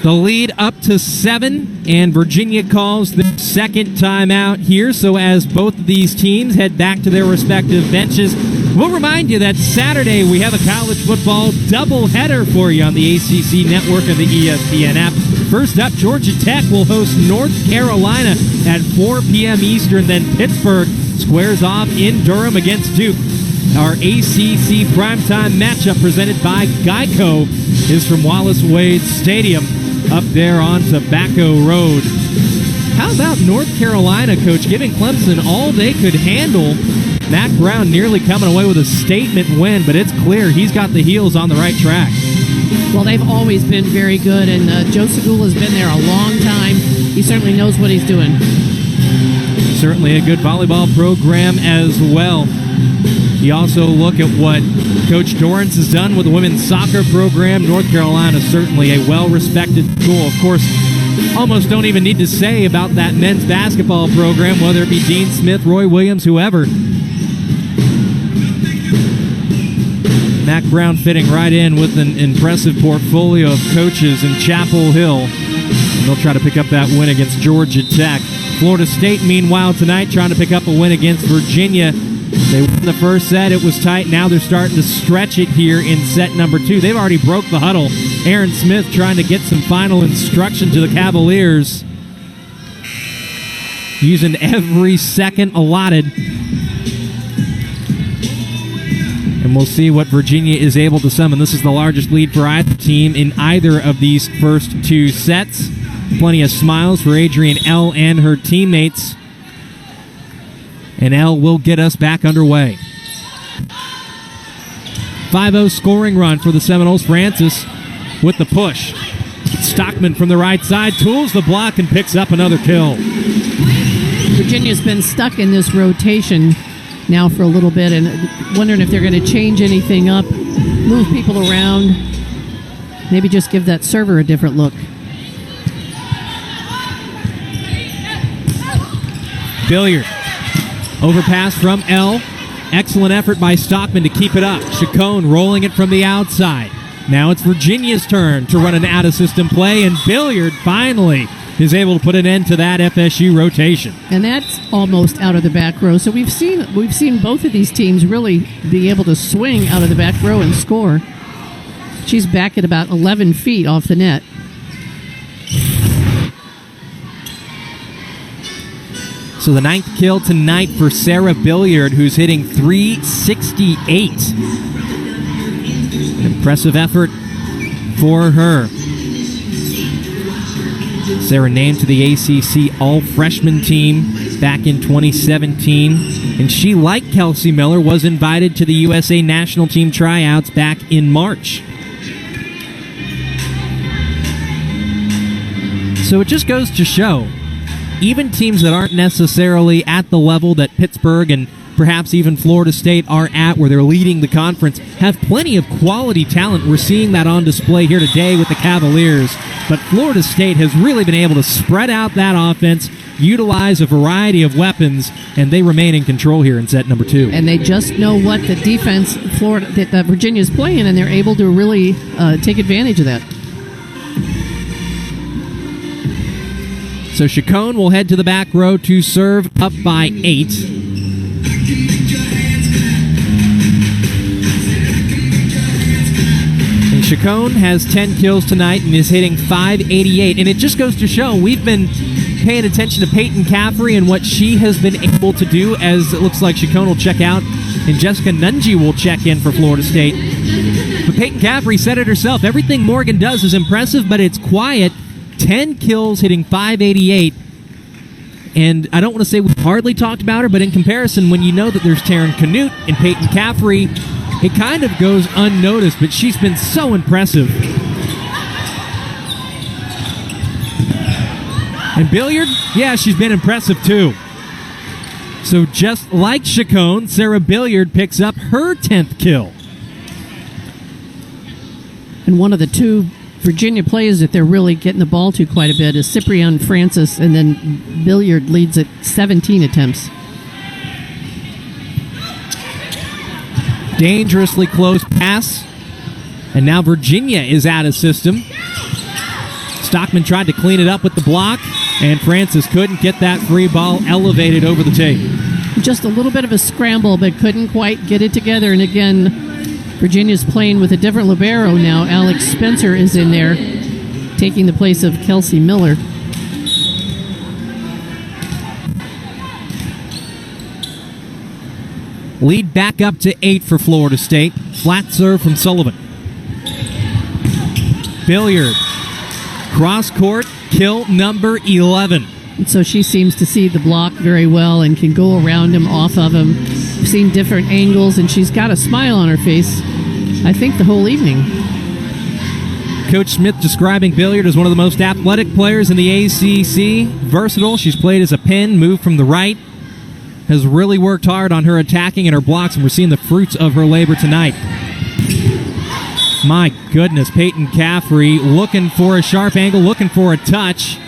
The lead up to 7, and Virginia calls the second timeout here. So as both of these teams head back to their respective benches, we'll remind you that Saturday we have a college football doubleheader for you on the ACC network and the ESPN app. First up, Georgia Tech will host North Carolina at 4 p.m. Eastern. Then Pittsburgh squares off in Durham against Duke. Our ACC primetime matchup presented by Geico is from Wallace Wade Stadium up there on Tobacco Road. How about North Carolina, Coach, giving Clemson all they could handle? Mac Brown nearly coming away with a statement win, but it's clear he's got the heels on the right track. Well, they've always been very good, and Joe Segula has been there a long time. He certainly knows what he's doing. Certainly a good volleyball program as well. You also look at what Coach Dorrance has done with the women's soccer program. North Carolina is certainly a well-respected school. Of course, almost don't even need to say about that men's basketball program, whether it be Dean Smith, Roy Williams, whoever. Mac Brown fitting right in with an impressive portfolio of coaches in Chapel Hill. And they'll try to pick up that win against Georgia Tech. Florida State, meanwhile, tonight trying to pick up a win against Virginia. They won the first set. It was tight. Now they're starting to stretch it here in set number 2. They've already broke the huddle. Aaron Smith trying to get some final instruction to the Cavaliers. Using every second allotted. And we'll see what Virginia is able to summon. This is the largest lead for either team in either of these first 2 sets. Plenty of smiles for Adrienne L. and her teammates. And L will get us back underway. 5-0 scoring run for the Seminoles. Francis with the push. Stockman from the right side tools the block and picks up another kill. Virginia's been stuck in this rotation now for a little bit and wondering if they're going to change anything up, move people around, maybe just give that server a different look. Billiard. Overpass from L. Excellent effort by Stockman to keep it up. Chacon rolling it from the outside. Now it's Virginia's turn to run an out-of-system play, and Billiard finally is able to put an end to that FSU rotation. And that's almost out of the back row. So we've seen both of these teams really be able to swing out of the back row and score. She's back at about 11 feet off the net. So the 9th kill tonight for Sarah Billiard, who's hitting .368. An impressive effort for her. Sarah named to the ACC All-Freshman team back in 2017. And she, like Kelsey Miller, was invited to the USA National Team tryouts back in March. So it just goes to show, even teams that aren't necessarily at the level that Pittsburgh and perhaps even Florida State are at, where they're leading the conference, have plenty of quality talent. We're seeing that on display here today with the Cavaliers. But Florida State has really been able to spread out that offense, utilize a variety of weapons, and they remain in control here in set number 2. And they just know what the defense that Virginia's playing, and they're able to really take advantage of that. So Chacon will head to the back row to serve, up by 8. And Chacon has 10 kills tonight and is hitting .588. And it just goes to show, we've been paying attention to Peyton Caffrey and what she has been able to do, as it looks like Chacon will check out and Jessica Nunji will check in for Florida State. But Peyton Caffrey said it herself, everything Morgan does is impressive, but it's quiet. 10 kills, hitting .588. And I don't want to say we've hardly talked about her, but in comparison, when you know that there's Taryn Canute and Peyton Caffrey, it kind of goes unnoticed, but she's been so impressive. And Billiard, yeah, she's been impressive too. So just like Chacon, Sarah Billiard picks up her 10th kill. And one of the two Virginia players that they're really getting the ball to quite a bit is Cyprian Francis, and then Billiard leads at 17 attempts. Dangerously close pass. And now Virginia is out of system. Stockman tried to clean it up with the block, and Francis couldn't get that free ball elevated over the tape. Just a little bit of a scramble, but couldn't quite get it together. And again, Virginia's playing with a different libero now. Alex Spencer is in there, taking the place of Kelsey Miller. Lead back up to 8 for Florida State. Flat serve from Sullivan. Billiard. Cross court, kill number 11. And so she seems to see the block very well and can go around him, off of him. We've seen different angles, and she's got a smile on her face, I think, the whole evening. Coach Smith describing Billiard as one of the most athletic players in the ACC. Versatile. She's played as a pin, moved from the right. Has really worked hard on her attacking and her blocks, and we're seeing the fruits of her labor tonight. My goodness, Peyton Caffrey looking for a sharp angle, looking for a touch.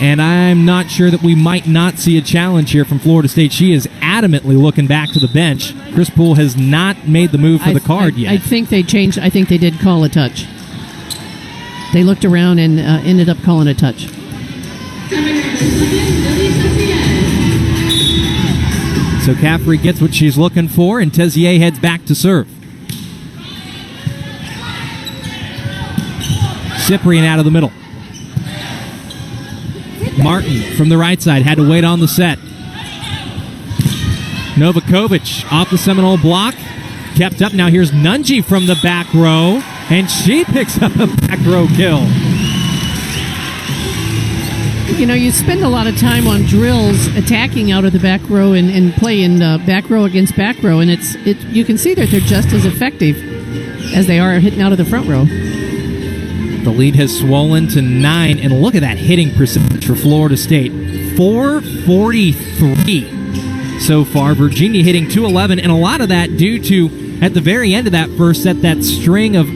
And I'm not sure that we might not see a challenge here from Florida State. She is adamantly looking back to the bench. Chris Poole has not made the move for the card yet. I think they changed. I think they did call a touch. They looked around and ended up calling a touch. So Caffrey gets what she's looking for, and Tezier heads back to serve. Cyprian out of the middle. Martin from the right side had to wait on the set. Novakovic off the Seminole block. Kept up. Now here's Nunji from the back row, and she picks up a back row kill. You know, you spend a lot of time on drills attacking out of the back row and playing back row against back row, and you can see that they're just as effective as they are hitting out of the front row. The lead has swollen to 9, and look at that hitting percentage for Florida State. 443 so far. Virginia hitting 211, and a lot of that due to, at the very end of that first set, that string of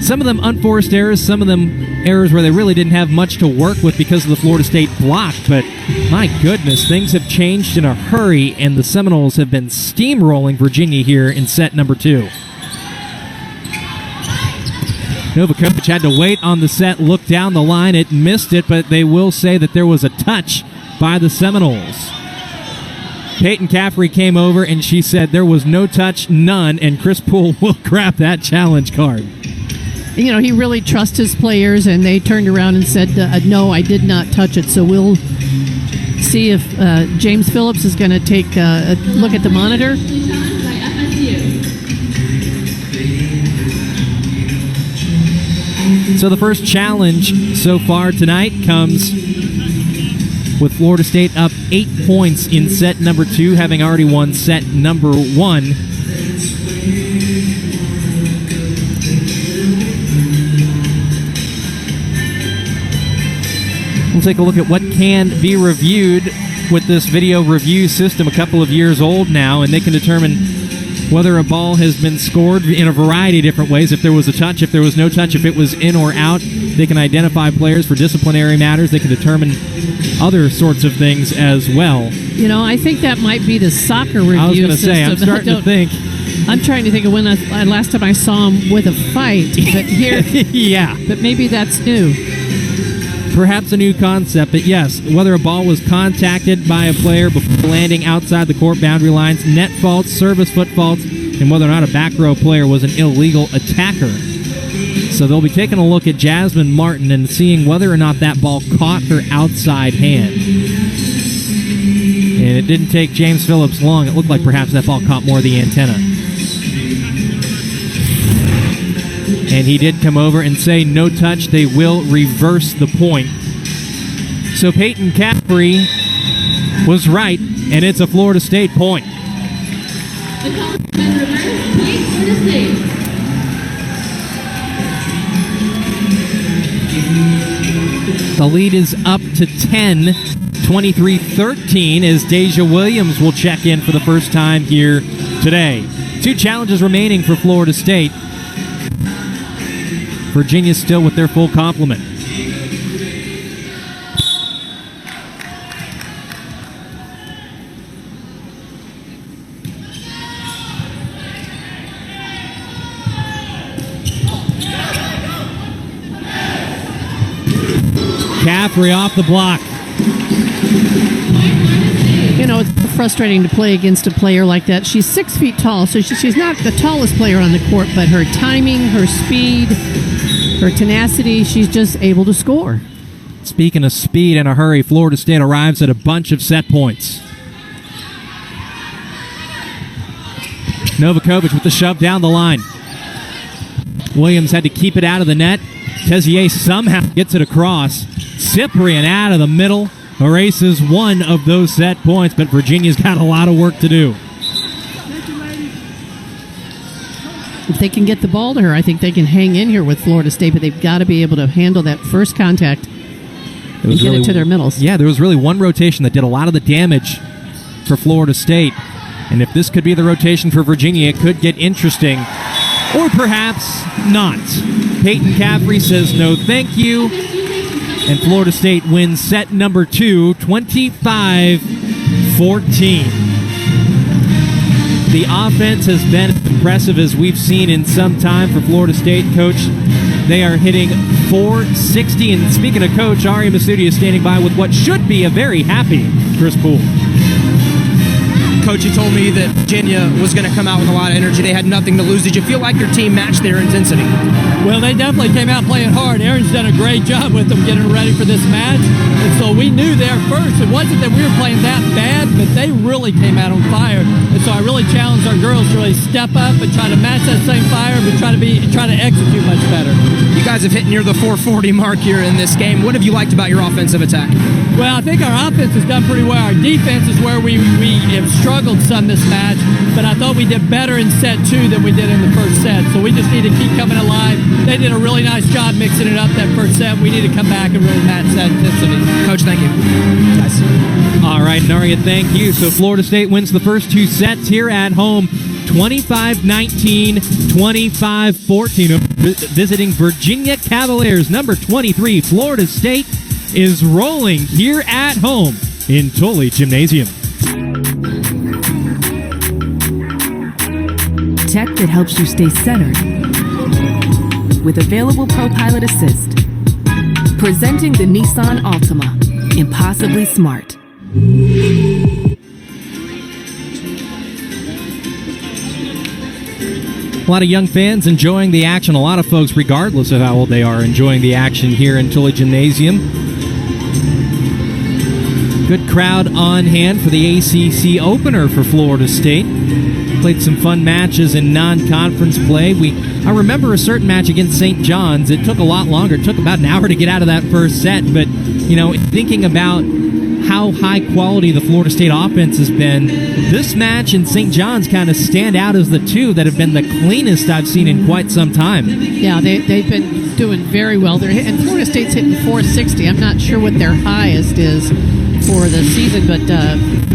some of them unforced errors, some of them errors where they really didn't have much to work with because of the Florida State block. But my goodness, things have changed in a hurry, and the Seminoles have been steamrolling Virginia here in set number 2. Novakovic had to wait on the set, look down the line. It missed it, but they will say that there was a touch by the Seminoles. Peyton Caffrey came over, and she said there was no touch, none, and Chris Poole will grab that challenge card. You know, he really trusts his players, and they turned around and said, no, I did not touch it. So we'll see if James Phillips is going to take a look at the monitor. So the first challenge so far tonight comes with Florida State up 8 points in set number 2, having already won set number 1. We'll take a look at what can be reviewed with this video review system, a couple of years old now, and they can determine whether a ball has been scored in a variety of different ways. If there was a touch, if there was no touch, if it was in or out. They can identify players for disciplinary matters. They can determine other sorts of things as well. You know, I think that might be the soccer review system. I was going to say, I'm starting to think. I'm trying to think of when last time I saw him with a fight. But here, yeah. But maybe that's new. Perhaps a new concept, but yes, whether a ball was contacted by a player before landing outside the court boundary lines, net faults, service foot faults, and whether or not a back row player was an illegal attacker. So they'll be taking a look at Jasmine Martin and seeing whether or not that ball caught her outside hand. And it didn't take James Phillips long. It looked like perhaps that ball caught more of the antenna. And he did come over and say no touch. They will reverse the point. So Peyton Caffrey was right, and it's a Florida State point. The call has been reversed. Point Florida State. The lead is up to 10, 23-13, as Deja Williams will check in for the first time here today. 2 challenges remaining for Florida State. Virginia still with their full complement. Caffrey off the block. You know, it's frustrating to play against a player like that. She's 6 feet tall, so she's not the tallest player on the court, but her timing, her speed, her tenacity, she's just able to score. Speaking of speed in a hurry, Florida State arrives at a bunch of set points. Novakovic with the shove down the line. Williams had to keep it out of the net. Tezier somehow gets it across. Cyprian out of the middle erases one of those set points, but Virginia's got a lot of work to do. If they can get the ball to her, I think they can hang in here with Florida State, but they've got to be able to handle that first contact and get it to their middles. Yeah, there was really one rotation that did a lot of the damage for Florida State. And if this could be the rotation for Virginia, it could get interesting. Or perhaps not. Peyton Caffrey says no thank you. And Florida State wins set number 2, 25-14. The offense has been as impressive as we've seen in some time for Florida State. Coach, they are hitting .460. And speaking of Coach, Ari Masudia is standing by with what should be a very happy Chris Poole. Coach, you told me that Virginia was going to come out with a lot of energy. They had nothing to lose. Did you feel like your team matched their intensity? Well, they definitely came out playing hard. Aaron's done a great job with them getting ready for this match. And so we knew there first, it wasn't that we were playing that bad, but they really came out on fire. And so I really challenged our girls to really step up and try to match that same fire, but try to execute much better. You guys have hit near the 440 mark here in this game. What have you liked about your offensive attack? Well, I think our offense has done pretty well. Our defense is where we have struggled some this match, but I thought we did better in set 2 than we did in the first set. So we just need to keep coming alive. They did a really nice job mixing it up that first set. We need to come back and really match that intensity. Coach, thank you. Guys. All right, Naria, thank you. So Florida State wins the first 2 sets here at home, 25-19, 25-14. Visiting Virginia Cavaliers, number 23, Florida State is rolling here at home in Tully Gymnasium. Tech that helps you stay centered with available ProPilot Assist. Presenting the Nissan Altima, impossibly smart. A lot of young fans enjoying the action. A lot of folks, regardless of how old they are, enjoying the action here in Tully Gymnasium. Good crowd on hand for the ACC opener for Florida State. Played some fun matches in non-conference play. I remember a certain match against St. John's. It took a lot longer. It took about an hour to get out of that first set. But, thinking about how high quality the Florida State offense has been, this match and St. John's kind of stand out as the two that have been the cleanest I've seen in quite some time. Yeah, they've been doing very well. And Florida State's hitting 460. I'm not sure what their highest is for the season, but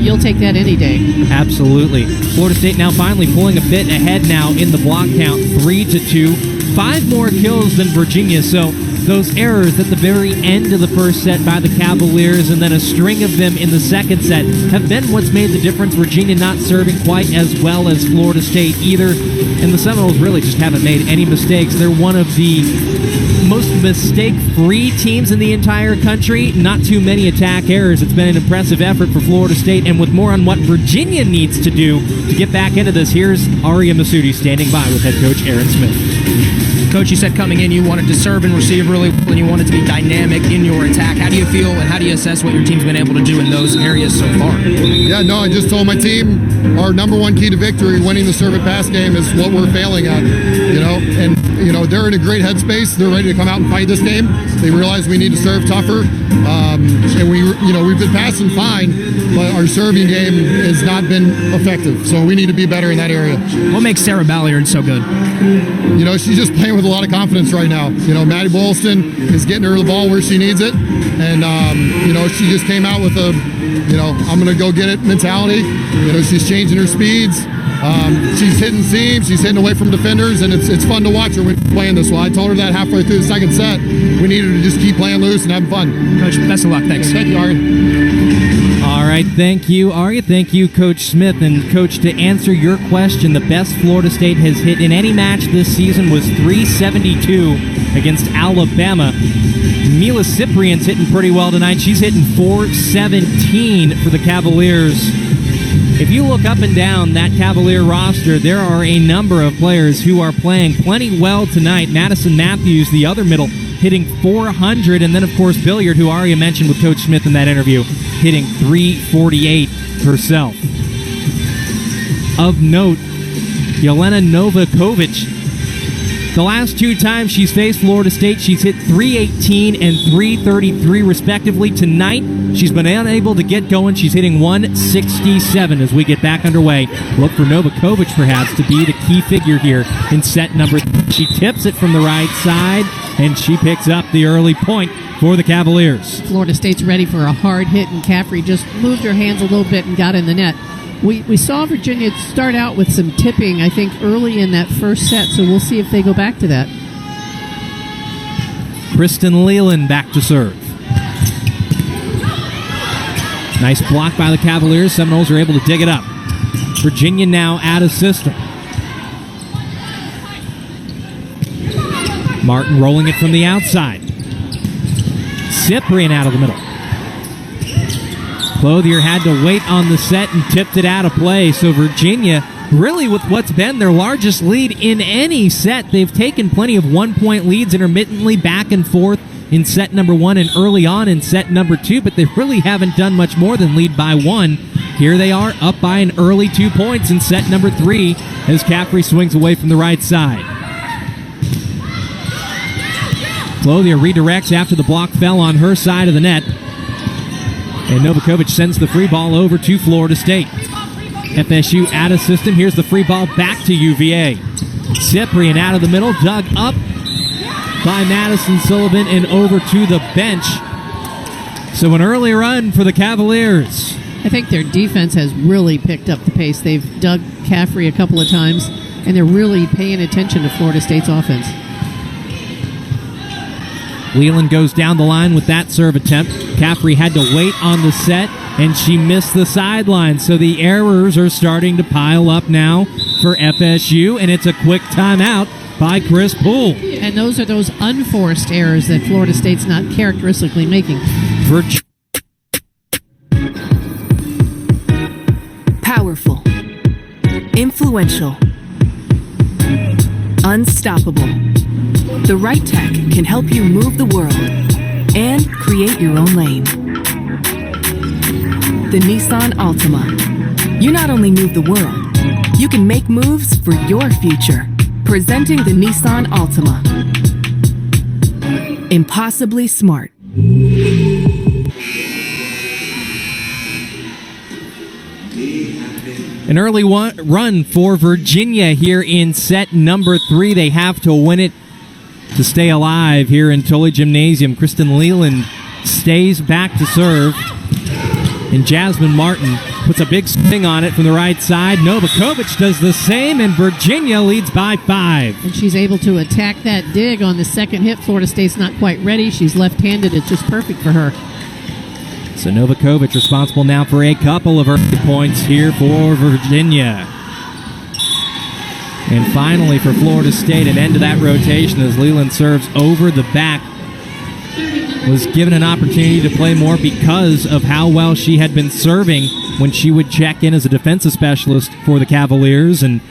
you'll take that any day. Absolutely. Florida State now finally pulling a bit ahead now in the block count, 3-2. 5 more kills than Virginia, so those errors at the very end of the first set by the Cavaliers and then a string of them in the second set have been what's made the difference. Virginia not serving quite as well as Florida State either, and the Seminoles really just haven't made any mistakes. They're one of the most mistake-free teams in the entire country. Not too many attack errors. It's been an impressive effort for Florida State, and with more on what Virginia needs to do to get back into this, here's Aria Masudi standing by with head coach Aaron Smith. Coach, you said coming in you wanted to serve and receive really well, and you wanted to be dynamic in your attack. How do you feel, and how do you assess what your team's been able to do in those areas so far? Yeah, no, I just told my team our number one key to victory, winning the serve and pass game, is what we're failing at. And they're in a great headspace. They're ready to come out and fight this game. They realize we need to serve tougher, and we've been passing fine, but our serving game has not been effective. So we need to be better in that area. What makes Sarah Balliard so good? She's just playing with a lot of confidence right now. Maddie Boylston is getting her the ball where she needs it, and she just came out with a I'm going to go get it mentality. She's changing her speeds. She's hitting seams. She's hitting away from defenders, and it's fun to watch her when playing this well. I told her that halfway through the second set. We needed to just keep playing loose and having fun. Coach, best of luck. Thanks. Thank you, Aria. All right, thank you, Aria. Thank you, Coach Smith. And, Coach, to answer your question, the best Florida State has hit in any match this season was 372 against Alabama. Mila Cyprian's hitting pretty well tonight. She's hitting 417 for the Cavaliers. If you look up and down that Cavalier roster, there are a number of players who are playing plenty well tonight. Madison Matthews, the other middle, hitting 400. And then, of course, Billiard, who Aria mentioned with Coach Smith in that interview, hitting 348 herself. Of note, Jelena Novakovic. The last 2 times she's faced Florida State, she's hit 318 and 333 respectively. Tonight, she's been unable to get going. She's hitting 167 as we get back underway. Look for Novakovic perhaps to be the key figure here in set number 3. She tips it from the right side, and she picks up the early point for the Cavaliers. Florida State's ready for a hard hit, and Caffrey just moved her hands a little bit and got in the net. We saw Virginia start out with some tipping, I think, early in that first set, so we'll see if they go back to that. Kristen Leland back to serve. Nice block by the Cavaliers. Seminoles are able to dig it up. Virginia now out of system. Martin rolling it from the outside. Cyprian out of the middle. Clothier had to wait on the set and tipped it out of play. So Virginia, really with what's been their largest lead in any set, they've taken plenty of one-point leads intermittently back and forth in set number 1 and early on in set number 2, but they really haven't done much more than lead by 1. Here they are up by an early 2 points in set number 3 as Caffrey swings away from the right side. Clothier redirects after the block fell on her side of the net. And Novakovic sends the free ball over to Florida State. FSU out of system. Here's the free ball back to UVA. Cyprian out of the middle, dug up by Madison Sullivan and over to the bench. So an early run for the Cavaliers. I think their defense has really picked up the pace. They've dug Caffrey a couple of times, and they're really paying attention to Florida State's offense. Leland goes down the line with that serve attempt. Caffrey had to wait on the set, and she missed the sideline. So the errors are starting to pile up now for FSU, and it's a quick timeout by Chris Poole. And those are those unforced errors that Florida State's not characteristically making. Powerful, influential, unstoppable. The right tech can help you move the world and create your own lane. The Nissan Altima. You not only move the world, you can make moves for your future. Presenting the Nissan Altima. Impossibly smart. An early run for Virginia here in set number 3. They have to win it to stay alive here in Tully Gymnasium. Kristen Leland stays back to serve. And Jasmine Martin puts a big swing on it from the right side. Novakovic does the same, and Virginia leads by 5. And she's able to attack that dig on the second hit. Florida State's not quite ready. She's left-handed. It's just perfect for her. So Novakovic responsible now for a couple of early points here for Virginia. And finally for Florida State, an end to that rotation as Leland serves over the back. Was given an opportunity to play more because of how well she had been serving when she would check in as a defensive specialist for the Cavaliers, and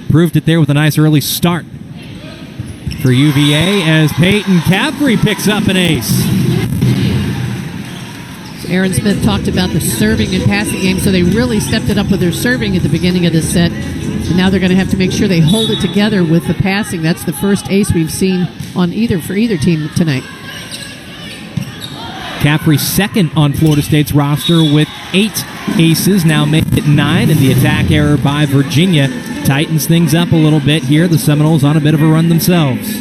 proved it there with a nice early start for UVA as Peyton Caffrey picks up an ace. Aaron Smith talked about the serving and passing game, so they really stepped it up with their serving at the beginning of this set. And now they're going to have to make sure they hold it together with the passing. That's the first ace we've seen on for either team tonight. Caffrey second on Florida State's roster with 8 aces, now make it 9, and the attack error by Virginia tightens things up a little bit here. The Seminoles on a bit of a run themselves.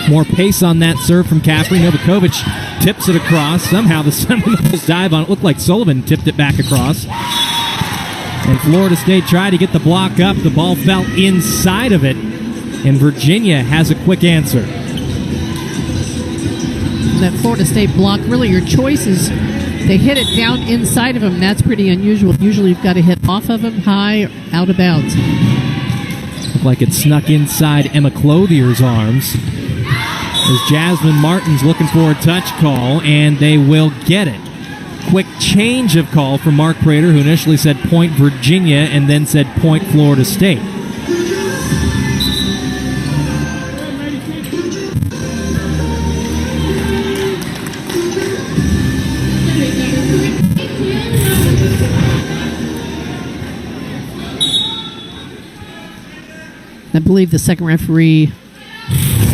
More pace on that serve from Caffrey. Novakovic tips it across. Somehow the Seminoles dive on it. Looked like Sullivan tipped it back across. And Florida State tried to get the block up. The ball fell inside of it. And Virginia has a quick answer. That Florida State block, really your choice is they hit it down inside of them. That's pretty unusual. Usually you've got to hit off of them, high, out of bounds. Looked like it snuck inside Emma Clothier's arms. As Jasmine Martin's looking for a touch call, and they will get it. Quick change of call from Mark Prater, who initially said point Virginia and then said point Florida State. I believe the second referee,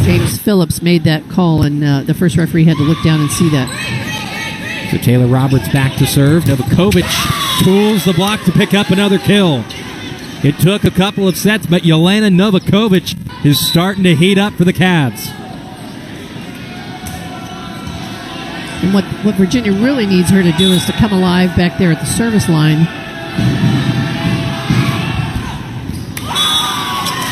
James Phillips, made that call, and the first referee had to look down and see that. So Taylor Roberts back to serve. Novakovic tools the block to pick up another kill. It took a couple of sets, but Yelena Novakovic is starting to heat up for the Cavs. And what Virginia really needs her to do is to come alive back there at the service line.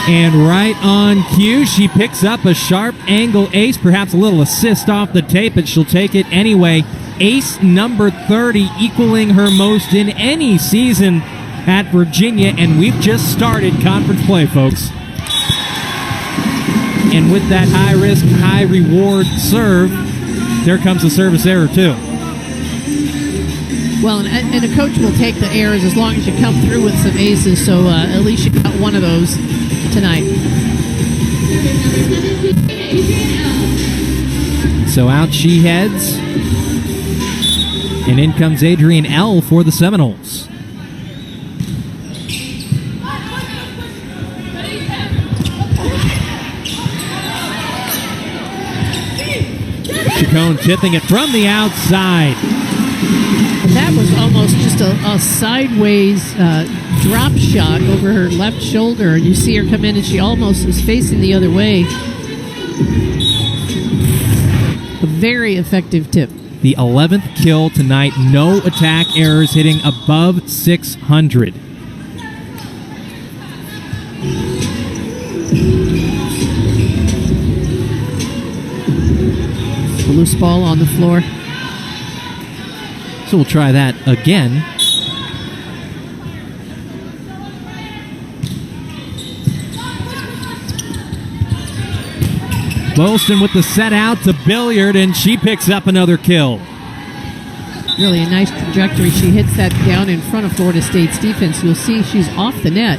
And right on cue, she picks up a sharp angle ace, perhaps a little assist off the tape, but she'll take it anyway. Ace number 30, equaling her most in any season at Virginia, and we've just started conference play, folks. And with that high-risk, high-reward serve, there comes a service error, too. Well, and a coach will take the errors as long as you come through with some aces, so at least you got one of those tonight. So out she heads, and in comes Adrienne L. for the Seminoles. Chacon tipping it from the outside. That was almost just a sideways drop shot over her left shoulder. You see her come in, and she almost is facing the other way. A very effective tip. The 11th kill tonight. No attack errors, hitting above 600. A loose ball on the floor. So we'll try that again. Wilson with the set out to Billiard, and she picks up another kill. Really a nice trajectory. She hits that down in front of Florida State's defense. You'll see she's off the net,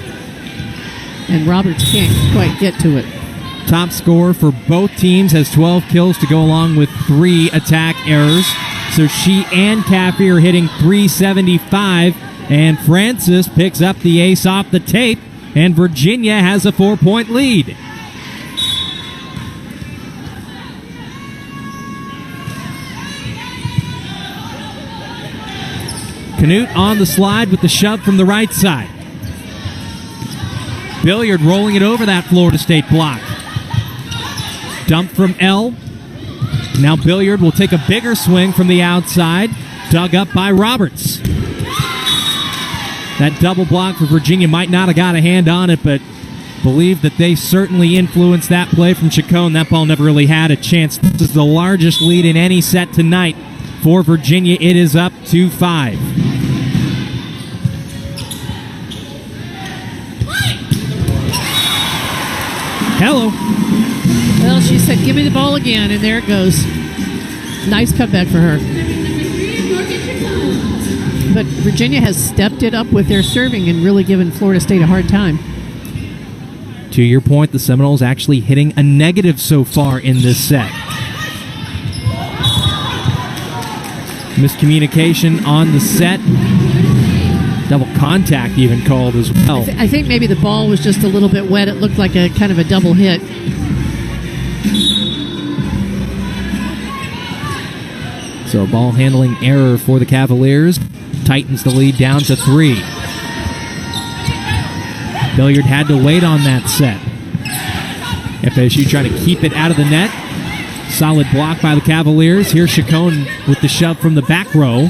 and Roberts can't quite get to it. Top scorer for both teams has 12 kills to go along with 3 attack errors. So she and Caffey are hitting .375, and Francis picks up the ace off the tape, and Virginia has a 4-point lead. Canute on the slide with the shove from the right side. Billiard rolling it over that Florida State block. Dump from L. Now Billiard will take a bigger swing from the outside, dug up by Roberts. That double block for Virginia might not have got a hand on it, but believe that they certainly influenced that play from Chacon. That ball never really had a chance. This is the largest lead in any set tonight for Virginia. It is up to 5. Hello. Well, she said, give me the ball again, and there it goes. Nice cutback for her. But Virginia has stepped it up with their serving and really given Florida State a hard time. To your point, the Seminoles actually hitting a negative so far in this set. Miscommunication on the set. Double contact even called as well. I think maybe the ball was just a little bit wet. It looked like a kind of a double hit. So a ball handling error for the Cavaliers. Tightens the lead down to 3. Billiard had to wait on that set. FSU trying to keep it out of the net. Solid block by the Cavaliers. Here's Chacon with the shove from the back row.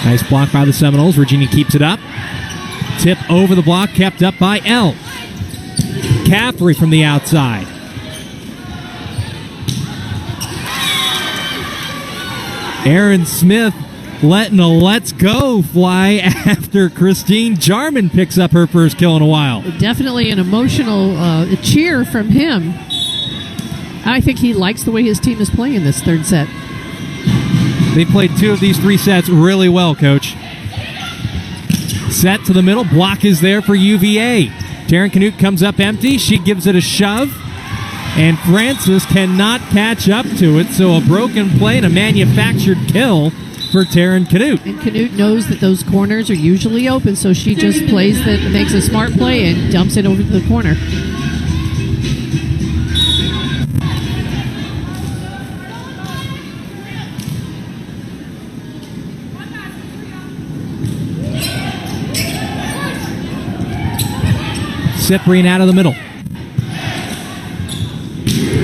Nice block by the Seminoles. Virginia keeps it up. Tip over the block, kept up by L. Caffrey from the outside. Aaron Smith letting a let's go fly after Christine Jarman picks up her first kill in a while. Definitely an emotional cheer from him. I think he likes the way his team is playing this third set. They played 2 of these 3 sets really well, Coach. Set to the middle. Block is there for UVA. Taryn Canute comes up empty. She gives it a shove. And Francis cannot catch up to it. So a broken play and a manufactured kill for Taryn Canute. And Canute knows that those corners are usually open, so she just makes a smart play and dumps it over to the corner. Cyprian out of the middle.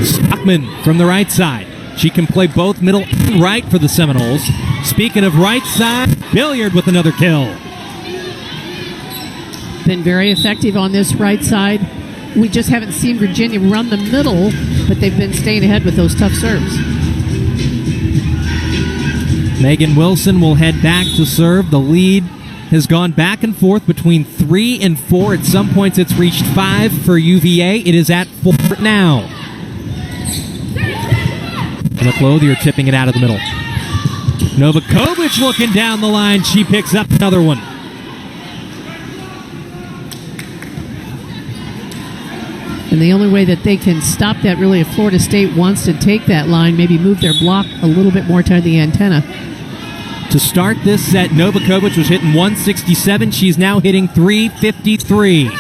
Stockman from the right side. She can play both middle and right for the Seminoles. Speaking of right side, Billiard with another kill. Been very effective on this right side. We just haven't seen Virginia run the middle, but they've been staying ahead with those tough serves. Megan Wilson will head back to serve. The lead has gone back and forth between 3 and 4. At some points, it's reached 5 for UVA. It is at 4 now. McClothier tipping it out of the middle. Novakovic looking down the line. She picks up another one. And the only way that they can stop that, really, if Florida State wants to take that line, maybe move their block a little bit more toward the antenna. To start this set, Novakovic was hitting 167. She's now hitting 353.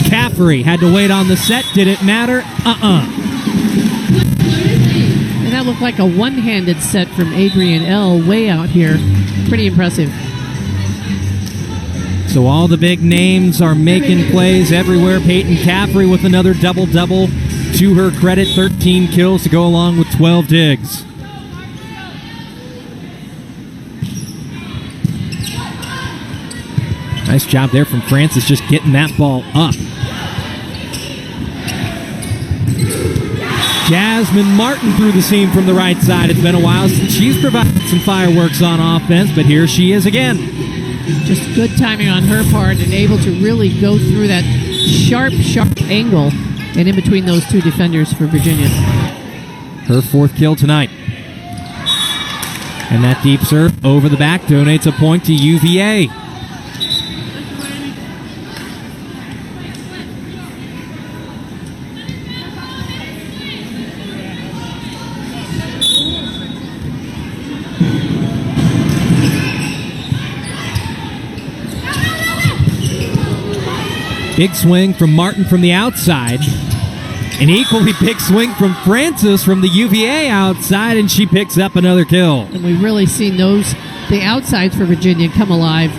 Caffrey had to wait on the set. Did it matter? And that looked like a one-handed set from Adrian L. way out here. Pretty impressive. So all the big names are making plays everywhere. Peyton Caffrey with another double-double. To her credit, 13 kills to go along with 12 digs. Nice job there from Francis, just getting that ball up. Jasmine Martin through the seam from the right side. It's been a while since she's provided some fireworks on offense, but here she is again. Just good timing on her part and able to really go through that sharp angle and in between those two defenders for Virginia. Her 4th kill tonight. And that deep serve over the back donates a point to UVA. Big swing from Martin from the outside. An equally big swing from Francis from the UVA outside, and she picks up another kill. And we've really seen the outsides for Virginia come alive.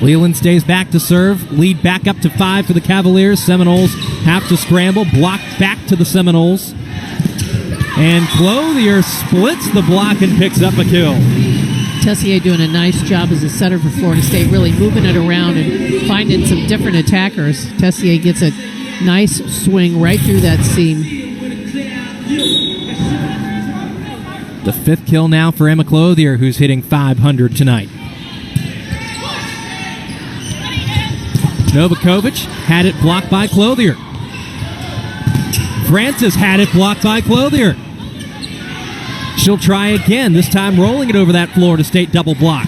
Leland stays back to serve. Lead back up to 5 for the Cavaliers. Seminoles have to scramble. Block back to the Seminoles. And Clothier splits the block and picks up a kill. Tessier doing a nice job as a setter for Florida State, really moving it around and finding some different attackers. Tessier gets a nice swing right through that seam. The 5th kill now for Emma Clothier, who's hitting 500 tonight. Novakovic had it blocked by Clothier. Francis had it blocked by Clothier. She'll try again, this time rolling it over that Florida State double block.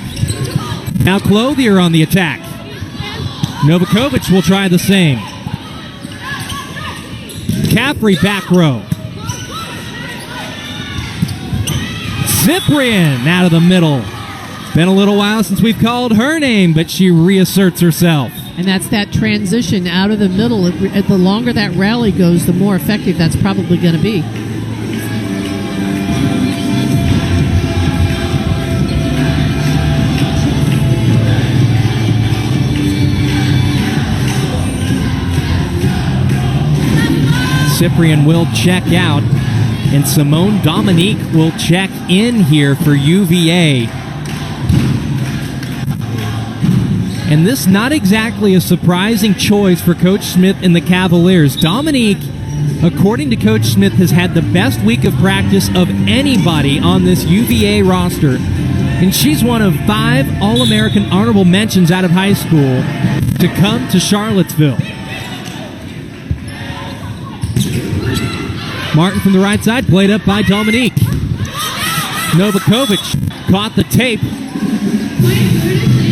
Now Clothier on the attack. Novakovic will try the same. Caffrey back row. Cyprian out of the middle. Been a little while since we've called her name, but she reasserts herself. And that's that transition out of the middle. The longer that rally goes, the more effective that's probably going to be. Cyprian will check out, and Simone Dominique will check in here for UVA. And this not exactly a surprising choice for Coach Smith and the Cavaliers. Dominique, according to Coach Smith, has had the best week of practice of anybody on this UVA roster. And she's one of 5 All-American honorable mentions out of high school to come to Charlottesville. Martin from the right side, played up by Dominique. Novakovic caught the tape.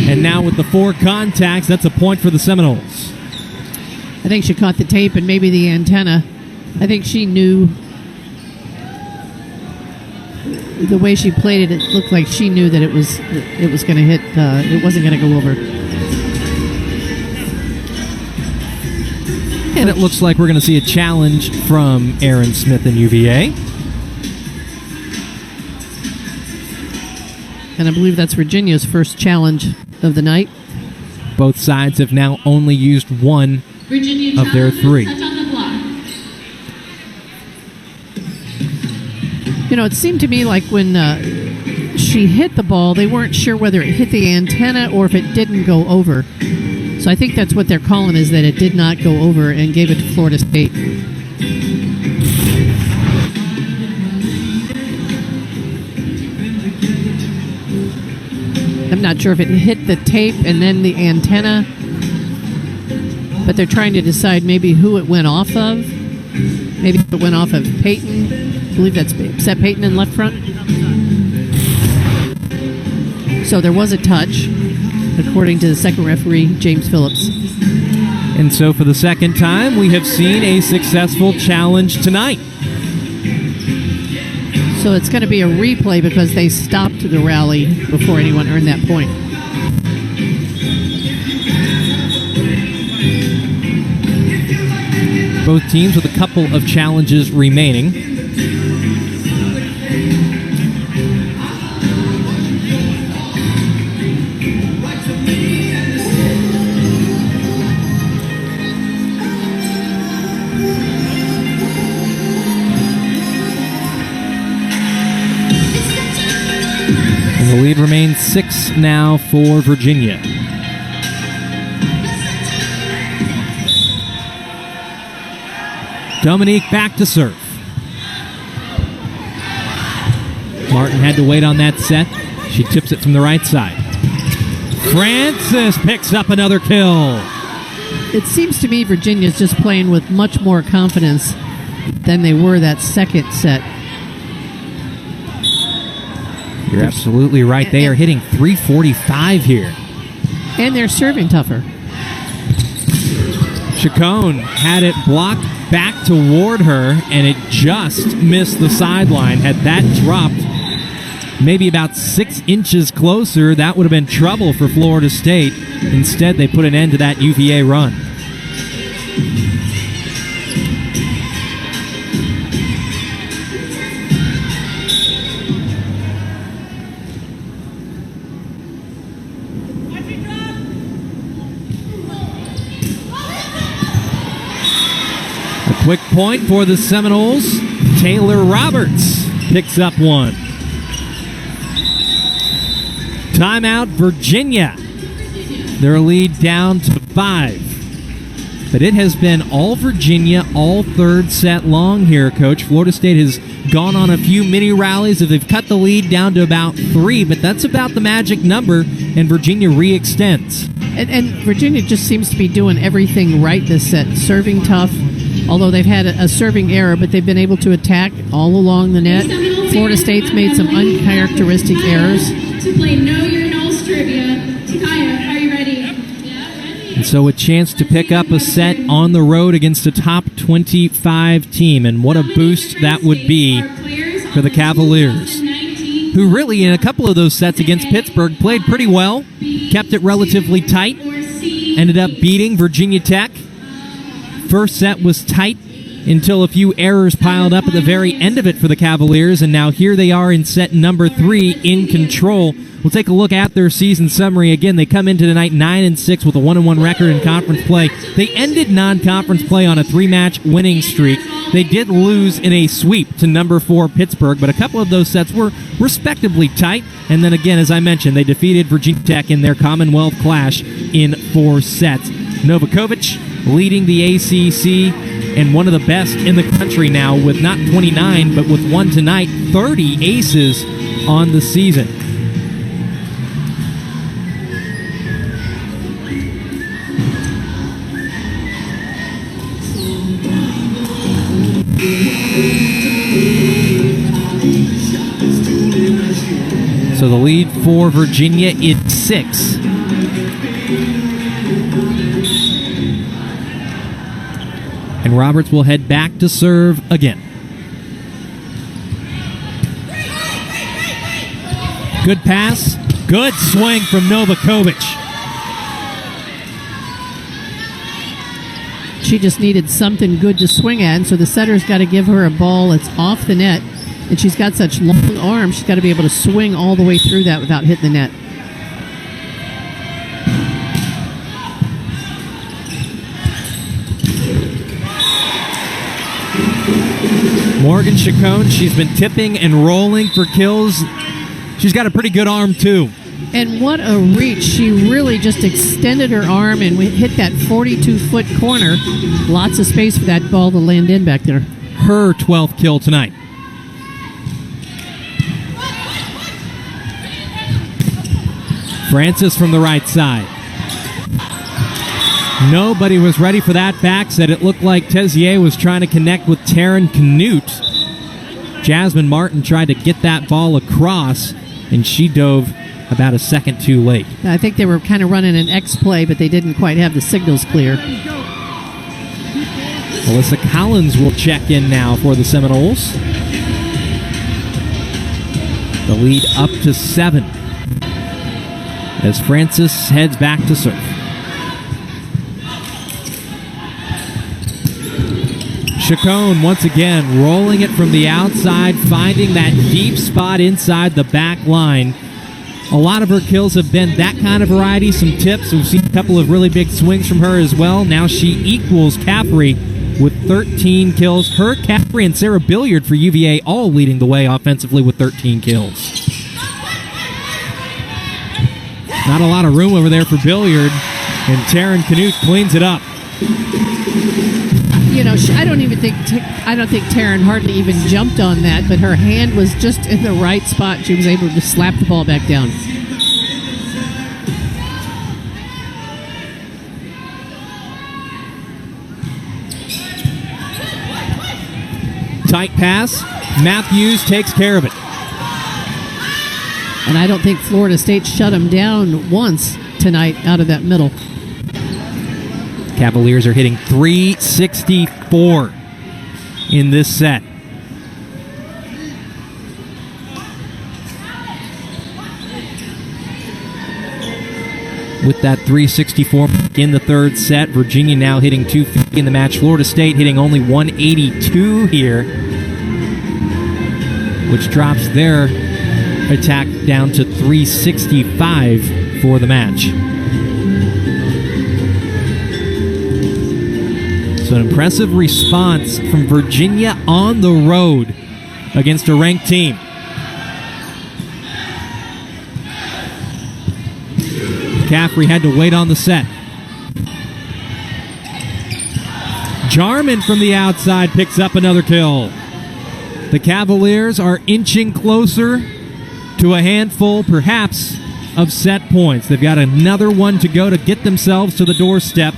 And now with the 4 contacts, that's a point for the Seminoles. I think she caught the tape and maybe the antenna. I think she knew the way she played it. It looked like she knew that it was going to hit. It wasn't going to go over. And it looks like we're going to see a challenge from Aaron Smith and UVA. And I believe that's Virginia's first challenge of the night. Both sides have now only used 1 Virginia of their 3. touch on the block. You know, it seemed to me like when she hit the ball, they weren't sure whether it hit the antenna or if it didn't go over. So I think that's what they're calling, is that it did not go over, and gave it to Florida State. I'm not sure if it hit the tape and then the antenna, but they're trying to decide maybe who it went off of. Maybe it went off of Peyton. I believe that's Seth Peyton in left front. So there was a touch, according to the second referee, James Phillips. And so for the second time, we have seen a successful challenge tonight. So it's going to be a replay because they stopped the rally before anyone earned that point. Both teams with a couple of challenges remaining. And the lead remains 6 now for Virginia. Dominique back to serve. Martin had to wait on that set. She tips it from the right side. Francis picks up another kill. It seems to me Virginia's just playing with much more confidence than they were that second set. You're absolutely right. They are hitting 345 here. And they're serving tougher. Chacon had it blocked back toward her, and it just missed the sideline. Had that dropped maybe about 6 inches closer, that would have been trouble for Florida State. Instead, they put an end to that UVA run. Quick point for the Seminoles. Taylor Roberts picks up one. Timeout, Virginia. Their lead down to 5. But it has been all Virginia, all third set long here, Coach. Florida State has gone on a few mini rallies. They've cut the lead down to about 3, but that's about the magic number, and Virginia re-extends. And Virginia just seems to be doing everything right this set. Serving tough. Although they've had a serving error, but they've been able to attack all along the net. Florida State's made some uncharacteristic errors. To play Know Your Knowles Trivia. Takaya, are you ready? Yeah, ready. And so a chance to pick up a set on the road against a top 25 team. And what a boost that would be for the Cavaliers, who really in a couple of those sets against Pittsburgh played pretty well, kept it relatively tight, ended up beating Virginia Tech. First set was tight until a few errors piled up at the very end of it for the Cavaliers, and now here they are in set number 3 in control. We'll take a look at their season summary. Again, they come into tonight 9-6 with a 1-1 record in conference play. They ended non-conference play on a 3-match winning streak. They did lose in a sweep to number 4 Pittsburgh, but a couple of those sets were respectably tight. And then again, as I mentioned, they defeated Virginia Tech in their Commonwealth Clash in 4 sets. Novakovic leading the ACC and one of the best in the country now with not 29, but with one tonight, 30 aces on the season. So the lead for Virginia is 6. And Roberts will head back to serve again. Good pass. Good swing from Novakovic. She just needed something good to swing at, and so the setter's got to give her a ball that's off the net. And she's got such long arms, she's got to be able to swing all the way through that without hitting the net. Morgan Chacon, she's been tipping and rolling for kills. She's got a pretty good arm, too. And what a reach. She really just extended her arm and hit that 42-foot corner. Lots of space for that ball to land in back there. Her 12th kill tonight. Francis from the right side. Nobody was ready for that back set. It looked like Tezier was trying to connect with Taryn Canute. Jasmine Martin tried to get that ball across, and she dove about a second too late. I think they were kind of running an X play, but they didn't quite have the signals clear. Melissa Collins will check in now for the Seminoles. The lead up to 7 as Francis heads back to serve. Chacon once again rolling it from the outside, finding that deep spot inside the back line. A lot of her kills have been that kind of variety, some tips. We've seen a couple of really big swings from her as well. Now she equals Caffrey with 13 kills. Her, Caffrey, and Sarah Billiard for UVA all leading the way offensively with 13 kills. Not a lot of room over there for Billiard, and Taryn Canute cleans it up. You know, I don't think Taryn hardly even jumped on that, but her hand was just in the right spot. She was able to slap the ball back down. Tight pass. Matthews takes care of it. And I don't think Florida State shut him down once tonight out of that middle. Cavaliers are hitting .364 in this set. With that .364 in the third set, Virginia now hitting .250 in the match. Florida State hitting only .182 here, which drops their attack down to .365 for the match. So an impressive response from Virginia on the road against a ranked team. Caffrey had to wait on the set. Jarman from the outside picks up another kill. The Cavaliers are inching closer to a handful, perhaps, of set points. They've got another one to go to get themselves to the doorstep.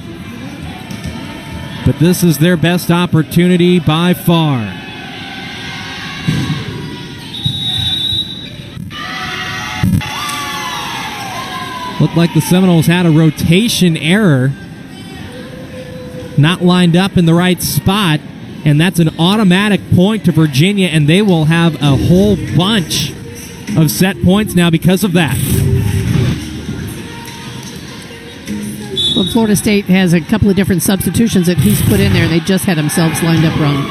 But this is their best opportunity by far. Looked like the Seminoles had a rotation error. Not lined up in the right spot. And that's an automatic point to Virginia, and they will have a whole bunch of set points now because of that. Well, Florida State has a couple of different substitutions that he's put in there, and they just had themselves lined up wrong.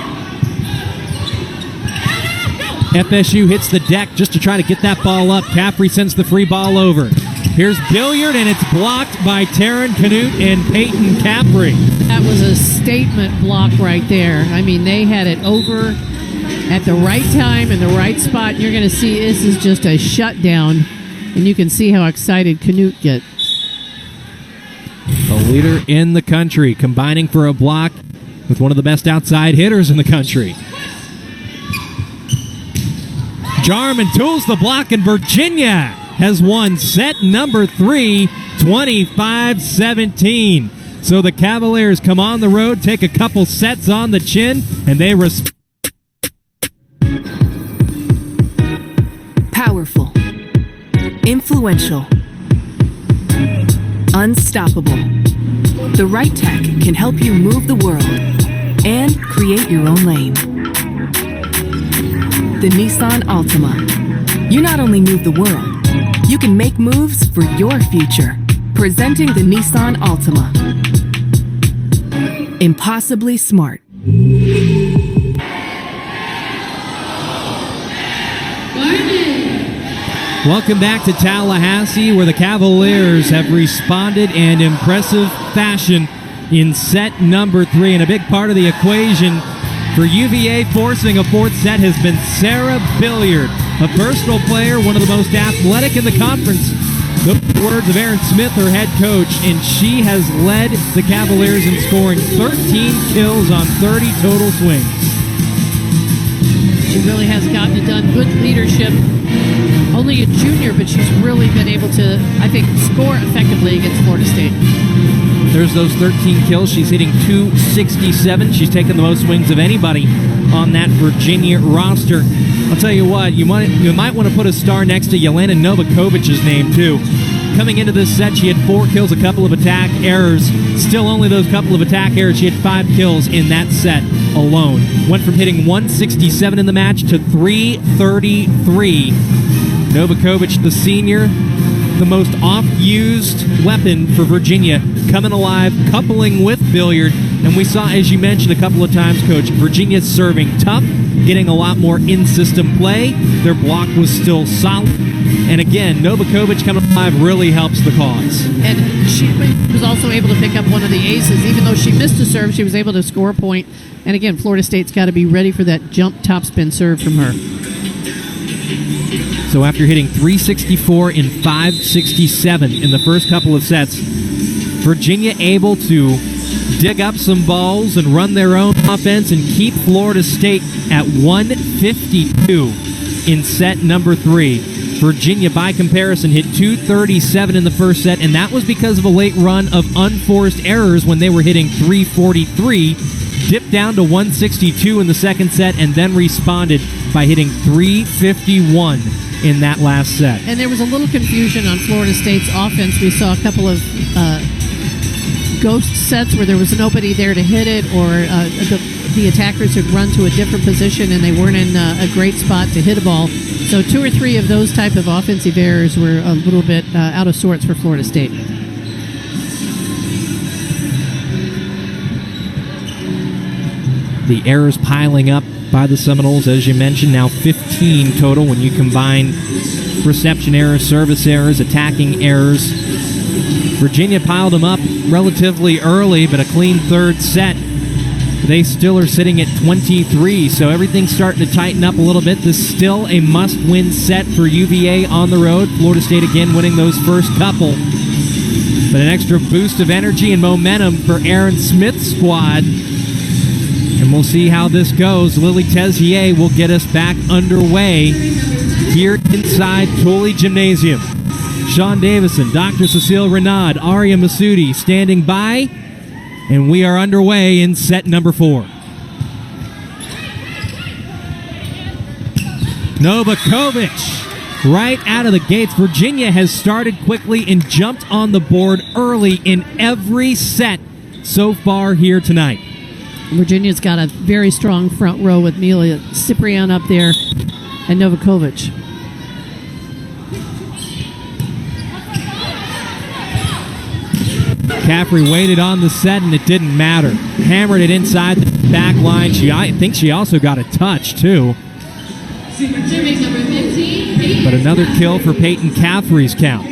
FSU hits the deck just to try to get that ball up. Caffrey sends the free ball over. Here's Billiard, and it's blocked by Taryn Canute and Peyton Caffrey. That was a statement block right there. I mean, they had it over at the right time in the right spot. You're going to see this is just a shutdown, and you can see how excited Canute gets. A leader in the country, combining for a block with one of the best outside hitters in the country. Jarman tools the block, and Virginia has won set number 3, 25-17. So the Cavaliers come on the road, take a couple sets on the chin, and they Powerful. Influential. Unstoppable. The right tech can help you move the world and create your own lane. The Nissan Altima. You not only move the world, you can make moves for your future. Presenting the Nissan Altima. Impossibly smart. Welcome back to Tallahassee, where the Cavaliers have responded in impressive fashion in set number 3. And a big part of the equation for UVA forcing a fourth set has been Sarah Billiard, a versatile player, one of the most athletic in the conference. The words of Aaron Smith, her head coach, and she has led the Cavaliers in scoring 13 kills on 30 total swings. She really has gotten it done. Good leadership Only a junior, but she's really been able to, I think, score effectively against Florida State. There's those 13 kills. She's hitting .267. She's taken the most swings of anybody on that Virginia roster. I'll tell you what, you might want to put a star next to Jelena Novakovic's name, too. Coming into this set, she had 4 kills, a couple of attack errors. Still only those couple of attack errors. She had 5 kills in that set alone. Went from hitting .167 in the match to .333. Novakovic, the senior, the most oft-used weapon for Virginia, coming alive, coupling with billiard. And we saw, as you mentioned a couple of times, Coach, Virginia serving tough, getting a lot more in-system play. Their block was still solid. And again, Novakovic coming alive really helps the cause. And she was also able to pick up one of the aces. Even though she missed a serve, she was able to score a point. And again, Florida State's got to be ready for that jump topspin serve from her. So after hitting .364 and .567 in the first couple of sets, Virginia able to dig up some balls and run their own offense and keep Florida State at 152 in set number 3. Virginia, by comparison, hit .237 in the first set, and that was because of a late run of unforced errors when they were hitting .343, dipped down to 162 in the second set, and then responded by hitting .351 in that last set. And there was a little confusion on Florida State's offense. We saw a couple of ghost sets where there was nobody there to hit it, or the attackers had run to a different position and they weren't in a great spot to hit a ball. So 2 or 3 of those type of offensive errors were a little bit out of sorts for Florida State. The errors piling up by the Seminoles, as you mentioned, now 15 total when you combine reception errors, service errors, attacking errors. Virginia piled them up relatively early, but a clean third set. They still are sitting at 23, so everything's starting to tighten up a little bit. This is still a must-win set for UVA on the road. Florida State again winning those first couple. But an extra boost of energy and momentum for Aaron Smith's squad. And we'll see how this goes. Lily Tezier will get us back underway here inside Tooley Gymnasium. Sean Davison, Dr. Cecile Renaud, Aria Masudi standing by, and we are underway in set number 4. Novakovic right out of the gates. Virginia has started quickly and jumped on the board early in every set so far here tonight. Virginia's got a very strong front row with Melia Ciprian up there and Novakovic. Caffrey waited on the set, and it didn't matter. Hammered it inside the back line. I think she also got a touch, too. Serving number 15, But another kill for Peyton Caffrey's count.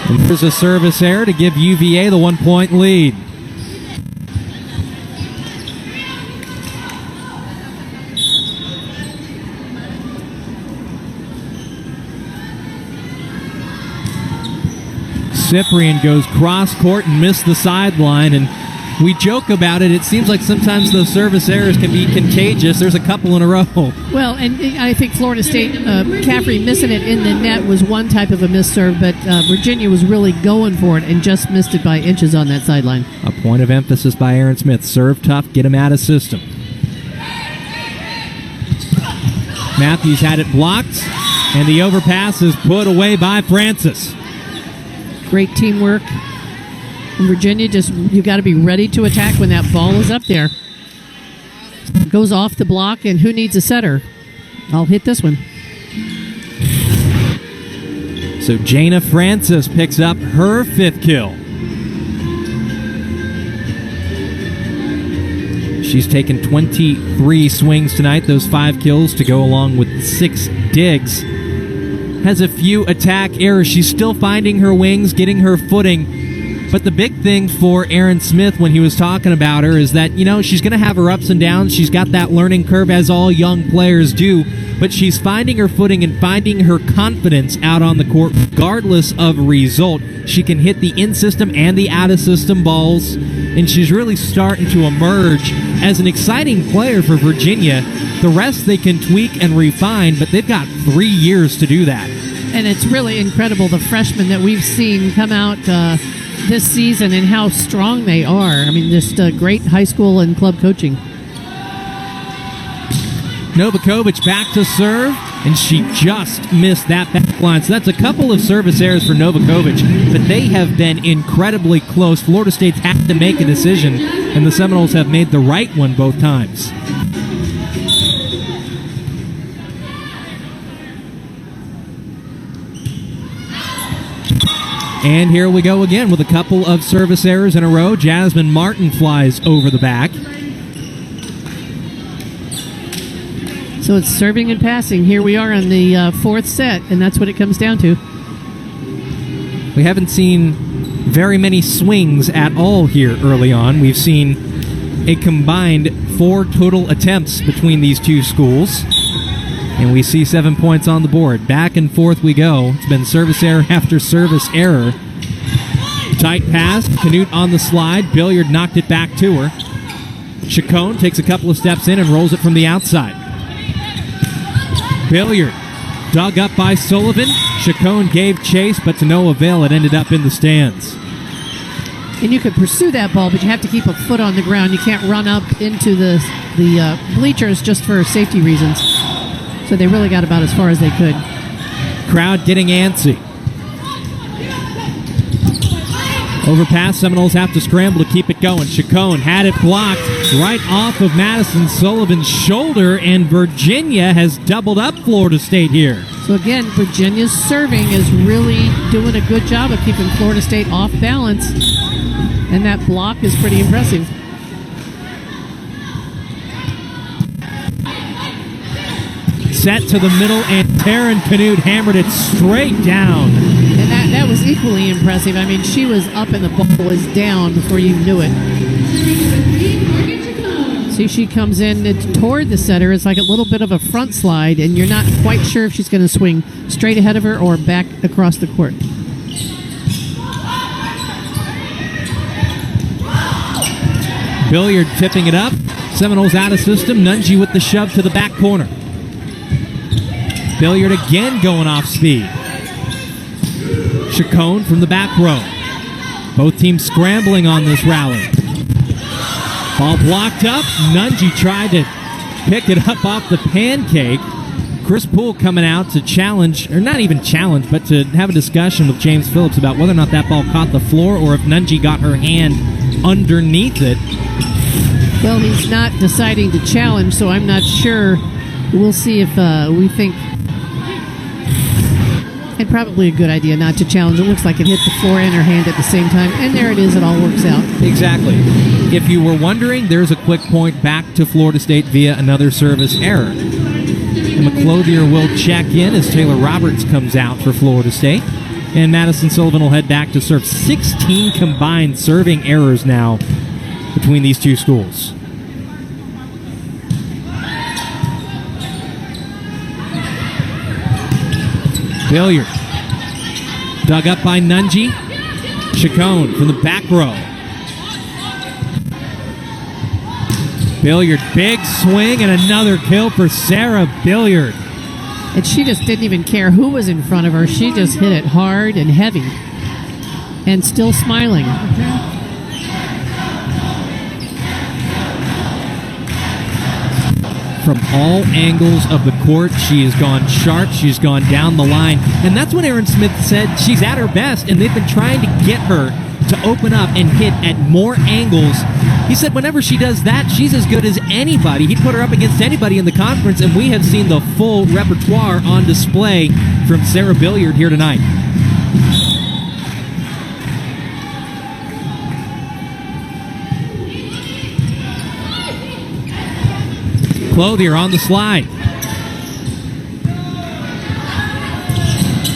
And there's a service error to give UVA the 1-point lead. Cyprian goes cross-court and missed the sideline, and we joke about it. It seems like sometimes those service errors can be contagious. There's a couple in a row. Well, and I think Florida State, Caffrey missing it in the net was one type of a missed serve, but Virginia was really going for it and just missed it by inches on that sideline. A point of emphasis by Aaron Smith. Serve tough, get him out of system. Matthews had it blocked, and the overpass is put away by Francis. Great teamwork. And Virginia, you got to be ready to attack when that ball is up there. Goes off the block, and who needs a setter? I'll hit this one. So Jana Francis picks up her 5th kill. She's taken 23 swings tonight, those 5 kills to go along with 6 digs. Has a few attack errors. She's still finding her wings, getting her footing. But the big thing for Aaron Smith when he was talking about her is that, she's going to have her ups and downs. She's got that learning curve, as all young players do. But she's finding her footing and finding her confidence out on the court, regardless of result. She can hit the in-system and the out-of-system balls. and she's really starting to emerge as an exciting player for Virginia. The rest they can tweak and refine, but they've got 3 years to do that. And it's really incredible, the freshmen that we've seen come out this season and how strong they are. I mean, just great high school and club coaching. Novakovic back to serve, and she just missed that back line. So that's a couple of service errors for Novakovic, but they have been incredibly close. Florida State's had to make a decision, and the Seminoles have made the right one both times. And here we go again with a couple of service errors in a row. Jasmine Martin flies over the back. So it's serving and passing. Here we are on the fourth set, and that's what it comes down to. We haven't seen very many swings at all here early on. We've seen a combined 4 total attempts between these two schools. And we see 7 points on the board. Back and forth we go. It's been service error after service error. Tight pass. Canute on the slide. Billiard knocked it back to her. Chacon takes a couple of steps in and rolls it from the outside. Billiard dug up by Sullivan. Chacon gave chase, but to no avail. It ended up in the stands. And you could pursue that ball, but you have to keep a foot on the ground. You can't run up into the bleachers just for safety reasons. So they really got about as far as they could. Crowd getting antsy. Overpass, Seminoles have to scramble to keep it going. Chacon had it blocked right off of Madison Sullivan's shoulder, and Virginia has doubled up Florida State here. So again, Virginia's serving is really doing a good job of keeping Florida State off balance, and that block is pretty impressive. Set to the middle, and Taryn Canute hammered it straight down. And that was equally impressive. I mean, she was up and the ball was down before you knew it. See, she comes in toward the setter. It's like a little bit of a front slide, and you're not quite sure if she's going to swing straight ahead of her or back across the court. Billiard tipping it up. Seminoles out of system. Nunji with the shove to the back corner. Billiard again going off speed. Chacon from the back row. Both teams scrambling on this rally. Ball blocked up. Nunji tried to pick it up off the pancake. Chris Poole coming out to challenge, or not even challenge, but to have a discussion with James Phillips about whether or not that ball caught the floor or if Nunji got her hand underneath it. Well, he's not deciding to challenge, so I'm not sure. We'll see if we think... And probably a good idea not to challenge. It looks like it hit the floor and her hand at the same time. And there it is. It all works out. Exactly. If you were wondering, there's a quick point back to Florida State via another service error. And McClothier will check in as Taylor Roberts comes out for Florida State. And Madison Sullivan will head back to serve. 16 combined serving errors now between these two schools. Billiard. Dug up by Nunji. Chacon from the back row. Billiard, big swing, and another kill for Sarah Billiard. And she just didn't even care who was in front of her. She just hit it hard and heavy. And still smiling. From all angles of the court, she has gone sharp, she's gone down the line. And that's what Aaron Smith said. She's at her best, and they've been trying to get her to open up and hit at more angles. He said whenever she does that, she's as good as anybody. He'd put her up against anybody in the conference, and we have seen the full repertoire on display from Sarah Billiard here tonight. Clothier on the slide.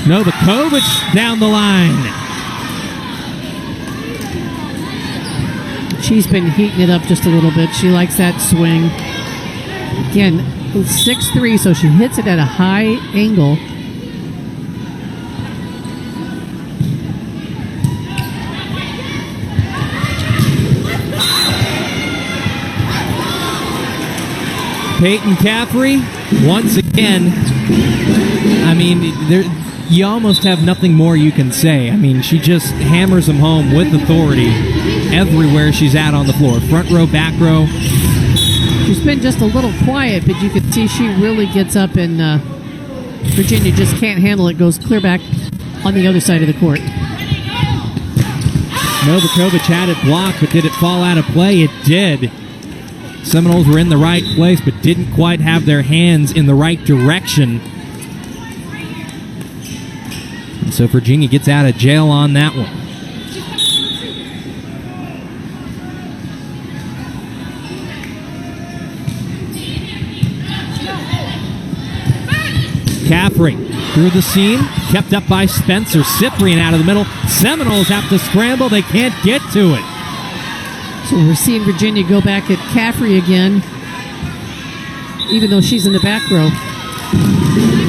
Novakovic down the line. She's been heating it up just a little bit. She likes that swing. Again, 6'3", so she hits it at a high angle. Peyton Caffrey, once again, I mean, you almost have nothing more you can say. I mean, she just hammers them home with authority everywhere she's at on the floor. Front row, back row. She's been just a little quiet, but you can see she really gets up, and Virginia just can't handle it. Goes clear back on the other side of the court. Novakovic had it blocked, but did it fall out of play? It did. Seminoles were in the right place, but didn't quite have their hands in the right direction. And so Virginia gets out of jail on that one. Caffrey through the seam, kept up by Spencer. Cyprian out of the middle. Seminoles have to scramble. They can't get to it. So we're seeing Virginia go back at Caffrey again, even though she's in the back row.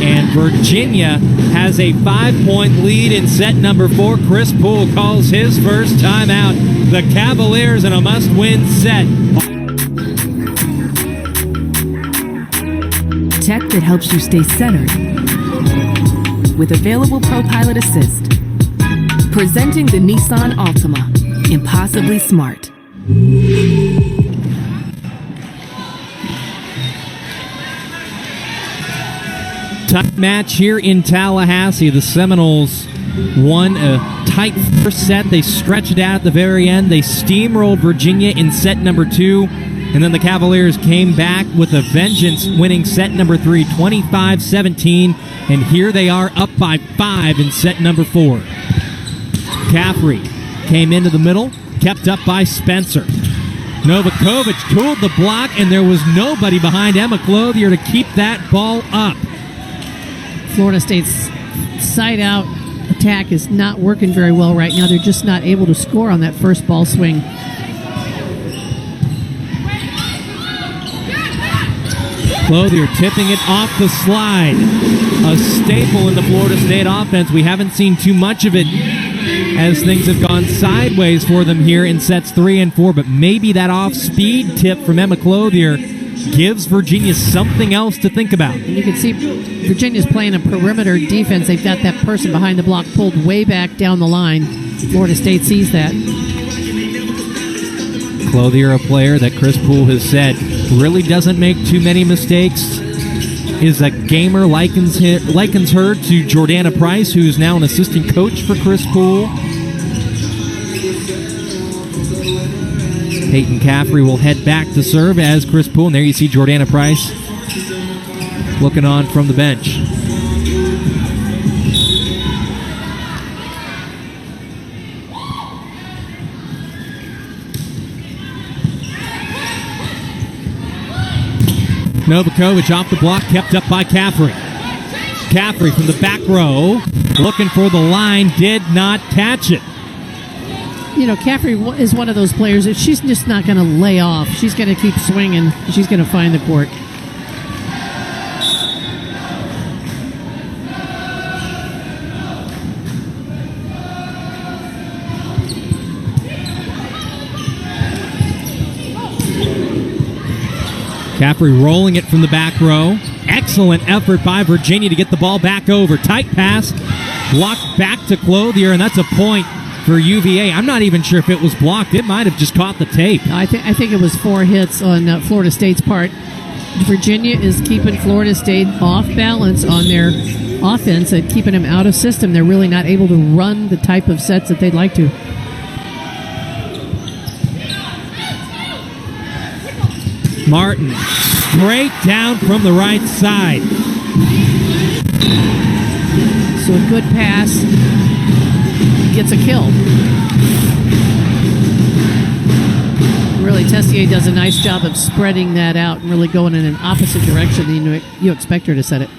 And Virginia has a 5-point lead in set number 4. Chris Poole calls his first timeout. The Cavaliers in a must-win set. Tech that helps you stay centered with available ProPilot Assist. Presenting the Nissan Altima. Impossibly smart. Tight match here in Tallahassee. The Seminoles won a tight first set. They stretched it out at the very end. They steamrolled Virginia in set number 2. And then the Cavaliers came back with a vengeance, winning set number 3, 25-17. And here they are up by 5 in set number 4. Caffrey came into the middle, kept up by Spencer. Novakovic tooled the block, and there was nobody behind Emma Clothier to keep that ball up. Florida State's side-out attack is not working very well right now. They're just not able to score on that first ball swing. Clothier tipping it off the slide. A staple in the Florida State offense. We haven't seen too much of it as things have gone sideways for them here in sets 3 and 4, but maybe that off-speed tip from Emma Clothier gives Virginia something else to think about. And you can see Virginia's playing a perimeter defense. They've got that person behind the block pulled way back down the line. Florida State sees that. Clothier, a player that Chris Poole has said really doesn't make too many mistakes, is a gamer, likens her to Jordana Price, who's now an assistant coach for Chris Poole. Peyton Caffrey will head back to serve as Chris Poole, and there you see Jordana Price looking on from the bench. Novakovic off the block, kept up by Caffrey. Caffrey from the back row, looking for the line, did not catch it. You know, Caffrey is one of those players that she's just not going to lay off. She's going to keep swinging. She's going to find the court. Caffrey rolling it from the back row. Excellent effort by Virginia to get the ball back over. Tight pass, blocked back to Clothier, and that's a point for UVA. I'm not even sure if it was blocked. It might have just caught the tape. I think it was 4 hits on Florida State's part. Virginia is keeping Florida State off balance on their offense and keeping them out of system. They're really not able to run the type of sets that they'd like to. Martin, straight down from the right side. So a good pass gets a kill. Really, Tessier does a nice job of spreading that out and really going in an opposite direction than you expect her to set it.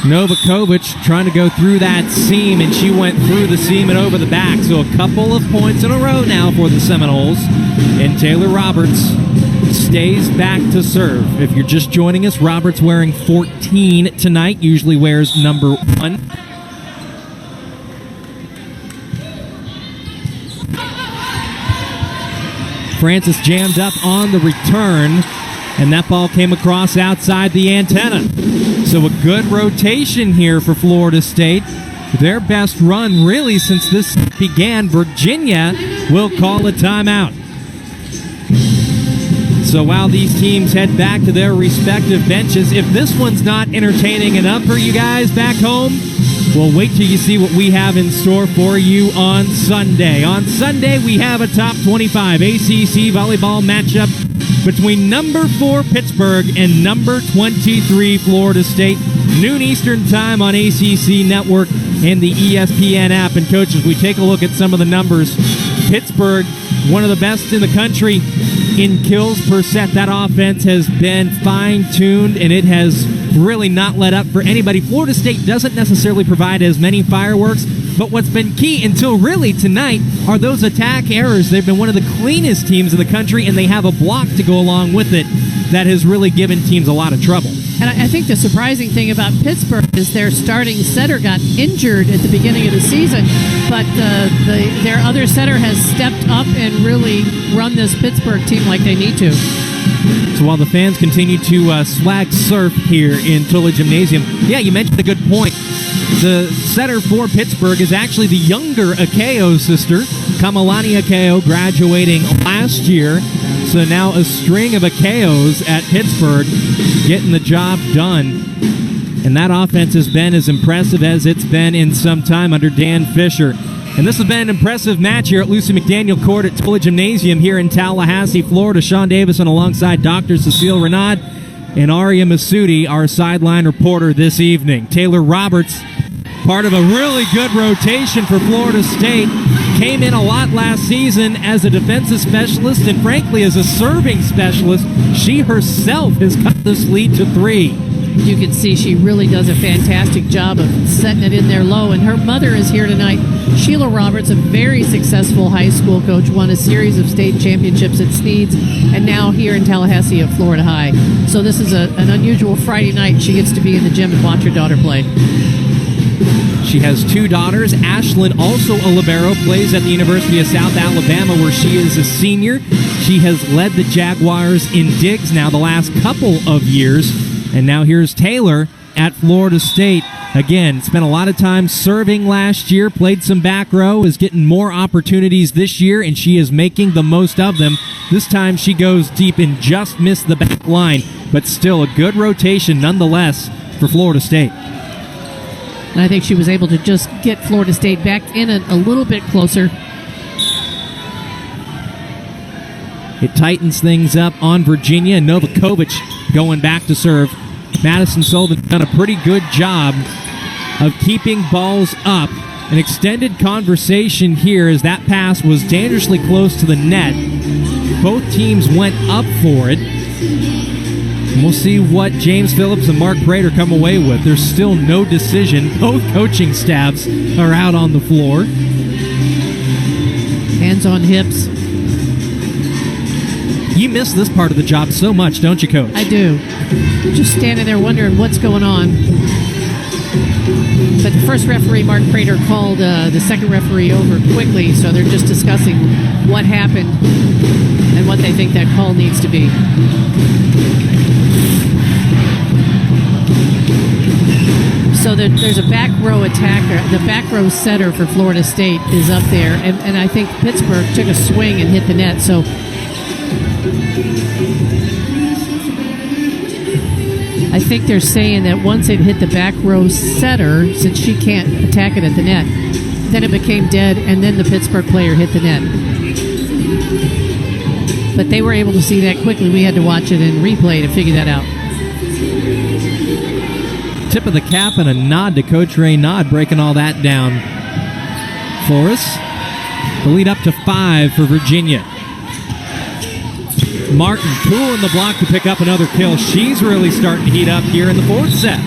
Novakovic trying to go through that seam, and she went through the seam and over the back. So a couple of points in a row now for the Seminoles. And Taylor Roberts stays back to serve. If you're just joining us, Roberts wearing 14 tonight, usually wears number 1. Francis jammed up on the return, and that ball came across outside the antenna. So a good rotation here for Florida State. Their best run really since this began. Virginia will call a timeout. So while these teams head back to their respective benches, if this one's not entertaining enough for you guys back home, well, wait till you see what we have in store for you on Sunday. On Sunday, we have a top 25 ACC volleyball matchup between number 4 Pittsburgh and number 23 Florida State. Noon Eastern time on ACC Network and the ESPN app. And coaches, we take a look at some of the numbers. Pittsburgh, one of the best in the country in kills per set. That offense has been fine-tuned, and it has really not let up for anybody. Florida State doesn't necessarily provide as many fireworks, but what's been key until really tonight are those attack errors. They've been one of the cleanest teams in the country, and they have a block to go along with it that has really given teams a lot of trouble. And I think the surprising thing about Pittsburgh is their starting setter got injured at the beginning of the season, but their other setter has stepped up and really run this Pittsburgh team like they need to. So while the fans continue to swag surf here in Tula Gymnasium, yeah, you mentioned a good point. The setter for Pittsburgh is actually the younger Akeo sister, Kamalani Akeo, graduating last year. So now a string of Akeos at Pittsburgh getting the job done. And that offense has been as impressive as it's been in some time under Dan Fisher. And this has been an impressive match here at Lucy McDaniel Court at Tula Gymnasium here in Tallahassee, Florida. Sean Davison alongside Dr. Cecile Renaud and Aria Masudi, our sideline reporter this evening. Taylor Roberts, part of a really good rotation for Florida State, came in a lot last season as a defensive specialist and frankly as a serving specialist. She herself has cut this lead to 3. You can see she really does a fantastic job of setting it in there low, and her mother is here tonight. Sheila Roberts, a very successful high school coach, won a series of state championships at Sneads, and now here in Tallahassee at Florida High. So this is an unusual Friday night. She gets to be in the gym and watch her daughter play. She has 2 daughters. Ashlyn, also a libero, plays at the University of South Alabama, where she is a senior. She has led the Jaguars in digs now the last couple of years. And now here's Taylor at Florida State. Again, spent a lot of time serving last year, played some back row, is getting more opportunities this year, and she is making the most of them. This time she goes deep and just missed the back line, but still a good rotation nonetheless for Florida State. And I think she was able to just get Florida State back in a little bit closer. It tightens things up on Virginia. Novakovic going back to serve. Madison Sullivan's done a pretty good job of keeping balls up. An extended conversation here as that pass was dangerously close to the net. Both teams went up for it. And we'll see what James Phillips and Mark Prater come away with. There's still no decision. Both coaching staffs are out on the floor. Hands on hips. You miss this part of the job so much, don't you, Coach? I do. Just standing there wondering what's going on. But the first referee, Mark Prater, called the second referee over quickly, so they're just discussing what happened and what they think that call needs to be. So there's a back row attacker. The back row setter for Florida State is up there, and I think Pittsburgh took a swing and hit the net, so I think they're saying that once it hit the back row setter, since she can't attack it at the net, then it became dead, and then the Pittsburgh player hit the net. But they were able to see that quickly. We had to watch it in replay to figure that out. Tip of the cap and a nod to Coach Ray Nod, breaking all that down for us. The lead up to 5 for Virginia. Martin pulling the block to pick up another kill. She's really starting to heat up here in the 4th set.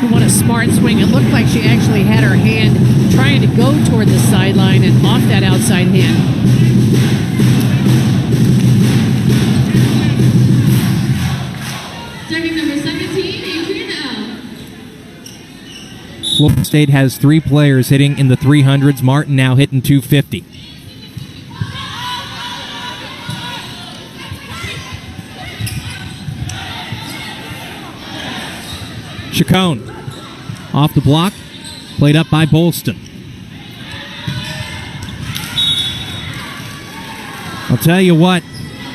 What a smart swing. It looked like she actually had her hand trying to go toward the sideline and off that outside hand. Serving number 17, Adrian L. Florida State has 3 players hitting in the 300s. Martin now hitting 250. Chacon off the block, played up by Bolston. I'll tell you what,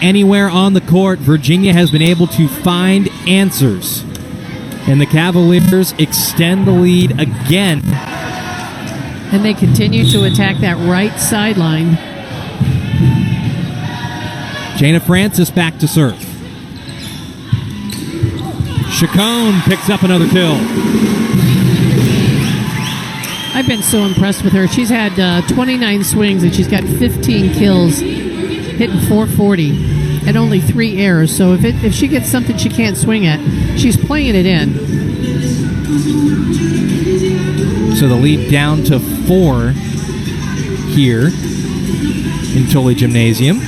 anywhere on the court, Virginia has been able to find answers. And the Cavaliers extend the lead again. And they continue to attack that right sideline. Jana Francis back to serve. Chacon picks up another kill. I've been so impressed with her. She's had 29 swings and she's got 15 kills, hitting 440 and only 3 errors. So if she gets something she can't swing at, she's playing it in. So the lead down to 4 here in Tully Gymnasium.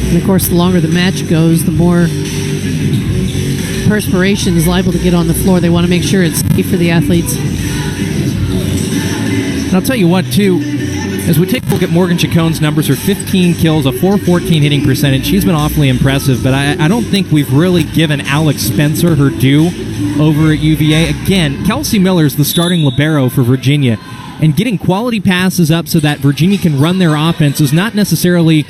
And of course, the longer the match goes, the more perspiration is liable to get on the floor. They want to make sure it's safe for the athletes. And I'll tell you what, too, as we take a look at Morgan Chacon's numbers, her 15 kills, a .414 hitting percentage, she's been awfully impressive, but I don't think we've really given Alex Spencer her due over at UVA. Again, Kelsey Miller's the starting libero for Virginia, and getting quality passes up so that Virginia can run their offense is not necessarily...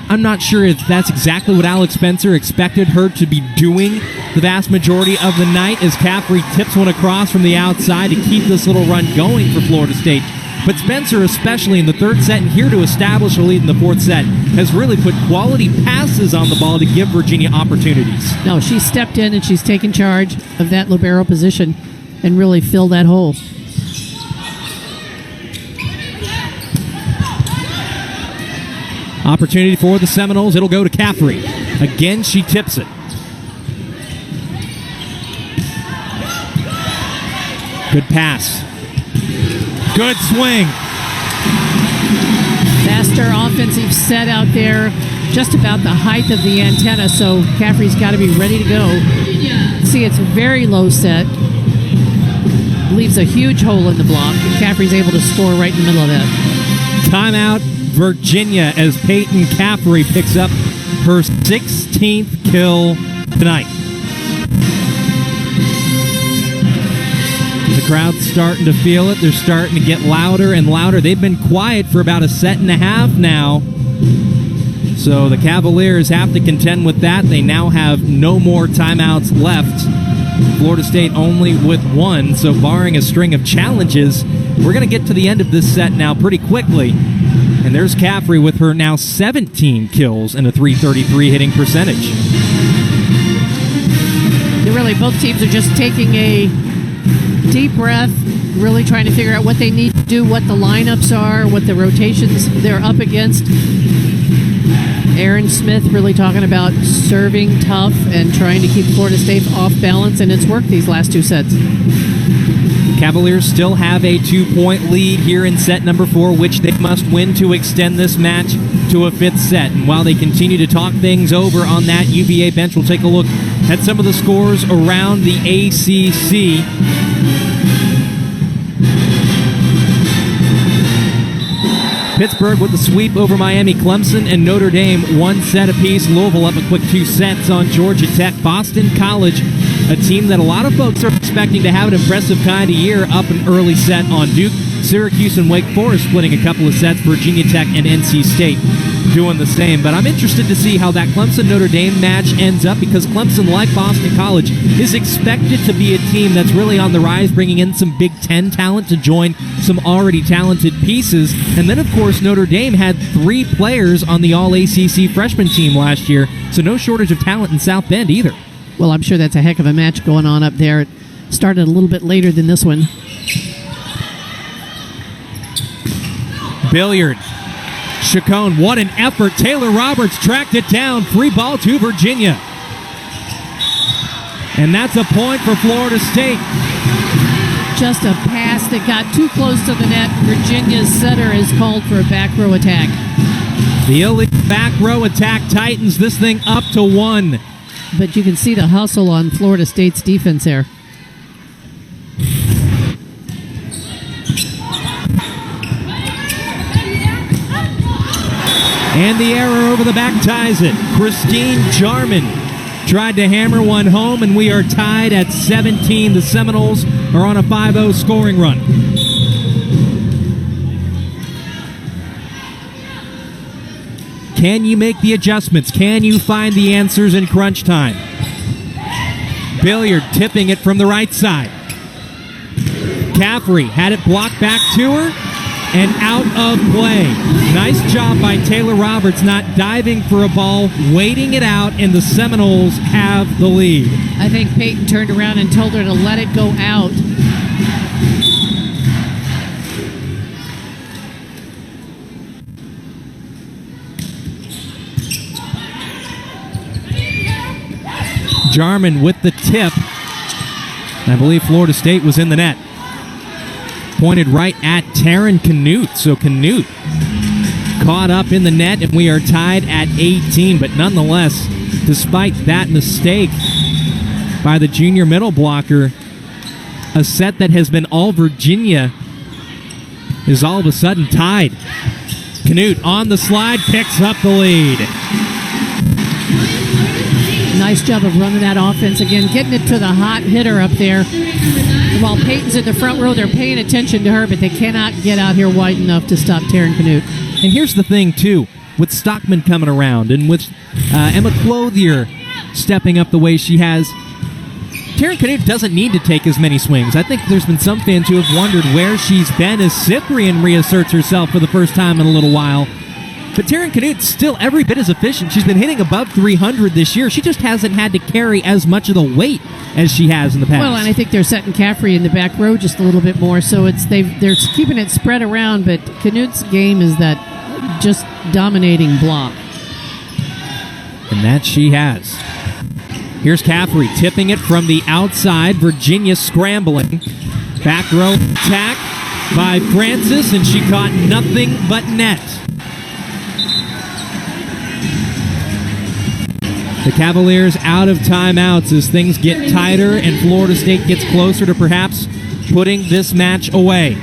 I'm not sure if that's exactly what Alex Spencer expected her to be doing the vast majority of the night, as Caffrey tips one across from the outside to keep this little run going for Florida State. But Spencer, especially in the third set and here to establish a lead in the fourth set, has really put quality passes on the ball to give Virginia opportunities. No, she stepped in and she's taken charge of that libero position and really filled that hole. Opportunity for the Seminoles. It'll go to Caffrey. Again, she tips it. Good pass. Good swing. Faster offensive set out there, just about the height of the antenna, so Caffrey's got to be ready to go. See, it's a very low set. Leaves a huge hole in the block, and Caffrey's able to score right in the middle of that. Timeout, Virginia, as Peyton Caffrey picks up her 16th kill tonight. The crowd's starting to feel it. They're starting to get louder and louder. They've been quiet for about a set and a half now. So the Cavaliers have to contend with that. They now have no more timeouts left. Florida State only with one. So barring a string of challenges, we're going to get to the end of this set now pretty quickly. And there's Caffrey with her now 17 kills and a .333 hitting percentage. Really, both teams are just taking a deep breath, really trying to figure out what they need to do, what the lineups are, what the rotations they're up against. Aaron Smith really talking about serving tough and trying to keep Florida State off balance, and it's worked these last 2 sets. Cavaliers still have a 2-point lead here in set number 4, which they must win to extend this match to a 5th set. And while they continue to talk things over on that UVA bench, we'll take a look at some of the scores around the ACC. Pittsburgh with the sweep over Miami. Clemson and Notre Dame 1 set apiece. Louisville up a quick 2 sets on Georgia Tech. Boston College, a team that a lot of folks are expecting to have an impressive kind of year, up an early set on Duke. Syracuse and Wake Forest splitting a couple of sets. Virginia Tech and NC State doing the same. But I'm interested to see how that Clemson-Notre Dame match ends up, because Clemson, like Boston College, is expected to be a team that's really on the rise, bringing in some Big Ten talent to join some already talented pieces. And then, of course, Notre Dame had 3 players on the All-ACC freshman team last year, so no shortage of talent in South Bend either. Well, I'm sure that's a heck of a match going on up there. It started a little bit later than this one. Billiard. Chacon, what an effort. Taylor Roberts tracked it down. Free ball to Virginia. And that's a point for Florida State. Just a pass that got too close to the net. Virginia's setter is called for a back row attack. The illegal back row attack tightens this thing up to 1. But you can see the hustle on Florida State's defense there. And the error over the back ties it. Christine Jarman tried to hammer one home, and we are tied at 17. The Seminoles are on a 5-0 scoring run. Can you make the adjustments? Can you find the answers in crunch time? Billiard tipping it from the right side. Caffrey had it blocked back to her and out of play. Nice job by Taylor Roberts not diving for a ball, waiting it out, and the Seminoles have the lead. I think Peyton turned around and told her to let it go out. Jarman with the tip. I believe Florida State was in the net. Pointed right at Taryn Canute. So Canute caught up in the net, and we are tied at 18. But nonetheless, despite that mistake by the junior middle blocker, a set that has been all Virginia is all of a sudden tied. Canute on the slide, picks up the lead. Nice job of running that offense again, getting it to the hot hitter up there. While Peyton's in the front row, they're paying attention to her, but they cannot get out here wide enough to stop Taryn Canute. And here's the thing, too. With Stockman coming around and with Emma Clothier stepping up the way she has, Taryn Canute doesn't need to take as many swings. I think there's been some fans who have wondered where she's been as Cyprian reasserts herself for the first time in a little while. But Taryn Canute's still every bit as efficient. She's been hitting above 300 this year. She just hasn't had to carry as much of the weight as she has in the past. Well, and I think they're setting Caffrey in the back row just a little bit more, so they're keeping it spread around, but Canute's game is that just dominating block. And that she has. Here's Caffrey tipping it from the outside. Virginia scrambling. Back row attack by Francis, and she caught nothing but net. The Cavaliers out of timeouts as things get tighter and Florida State gets closer to perhaps putting this match away.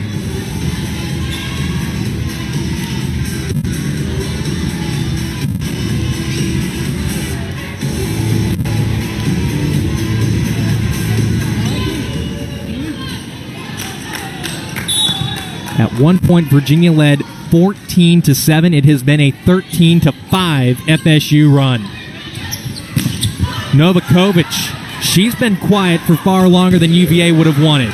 At one point, Virginia led 14-7. It has been a 13-5 FSU run. Novakovic, she's been quiet for far longer than UVA would have wanted.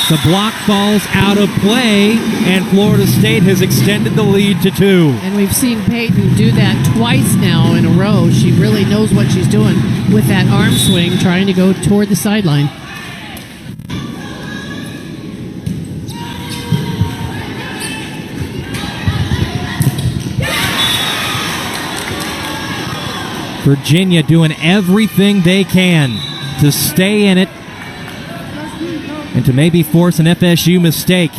The block falls out of play, and Florida State has extended the lead to 2. And we've seen Peyton do that twice now in a row. She really knows what she's doing with that arm swing, trying to go toward the sideline. Virginia doing everything they can to stay in it and to maybe force an FSU mistake.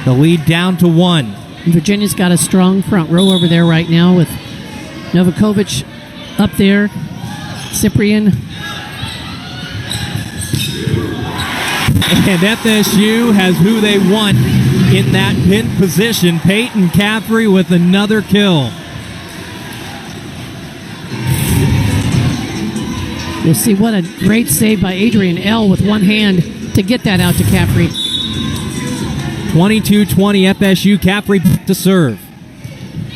The lead down to 1. Virginia's got a strong front row over there right now with Novakovic up there, Cyprian. And FSU has who they want in that pin position. Peyton Caffrey with another kill. We'll see. What a great save by Adrian L. with one hand to get that out to Caffrey. 22-20 FSU. Caffrey to serve.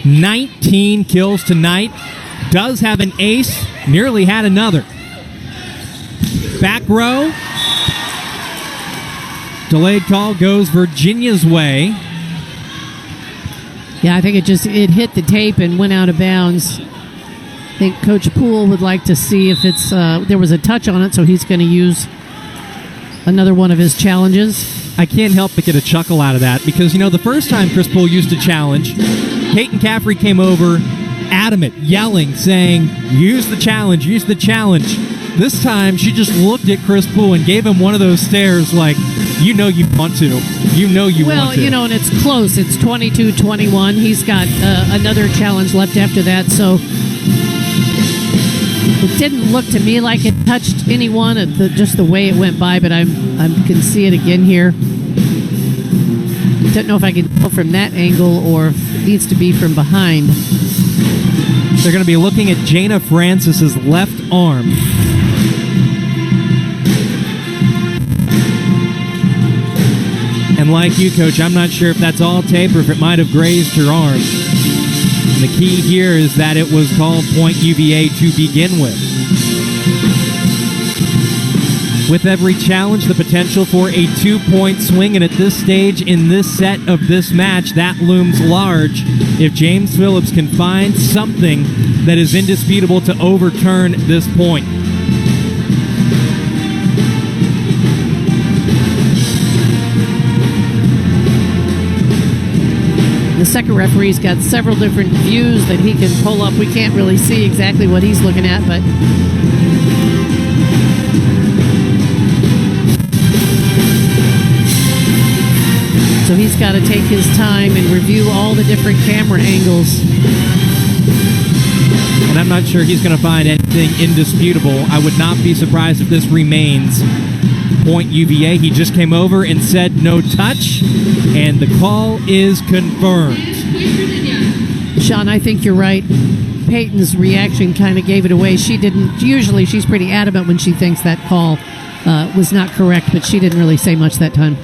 19 kills tonight. Does have an ace. Nearly had another. Back row. Delayed call goes Virginia's way. Yeah, I think it hit the tape and went out of bounds. I think Coach Poole would like to see if it's there was a touch on it, so he's going to use another one of his challenges. I can't help but get a chuckle out of that because, the first time Chris Poole used a challenge, Peyton Caffrey came over adamant, yelling, saying, use the challenge, use the challenge. This time, she just looked at Chris Poole and gave him one of those stares like, you want to. You want to. Well, and it's close. It's 22-21. He's got another challenge left after that, so it didn't look to me like it touched anyone, just the way it went by, but I can see it again here. Don't know if I can tell from that angle or if needs to be from behind. They're going to be looking at Jana Francis's left arm. And like you, Coach, I'm not sure if that's all tape or if it might have grazed her arm. And the key here is that it was called point UVA to begin with. With every challenge, the potential for a 2-point swing, and at this stage in this set of this match, that looms large if James Phillips can find something that is indisputable to overturn this point. The second referee's got several different views that he can pull up. We can't really see exactly what he's looking at, but so he's got to take his time and review all the different camera angles. And I'm not sure he's going to find anything indisputable. I would not be surprised if this remains point UVA. He just came over and said no touch, and the call is confirmed. Sean, I think you're right. Peyton's reaction kind of gave it away. She didn't. Usually she's pretty adamant when she thinks that call was not correct, but she didn't really say much that time.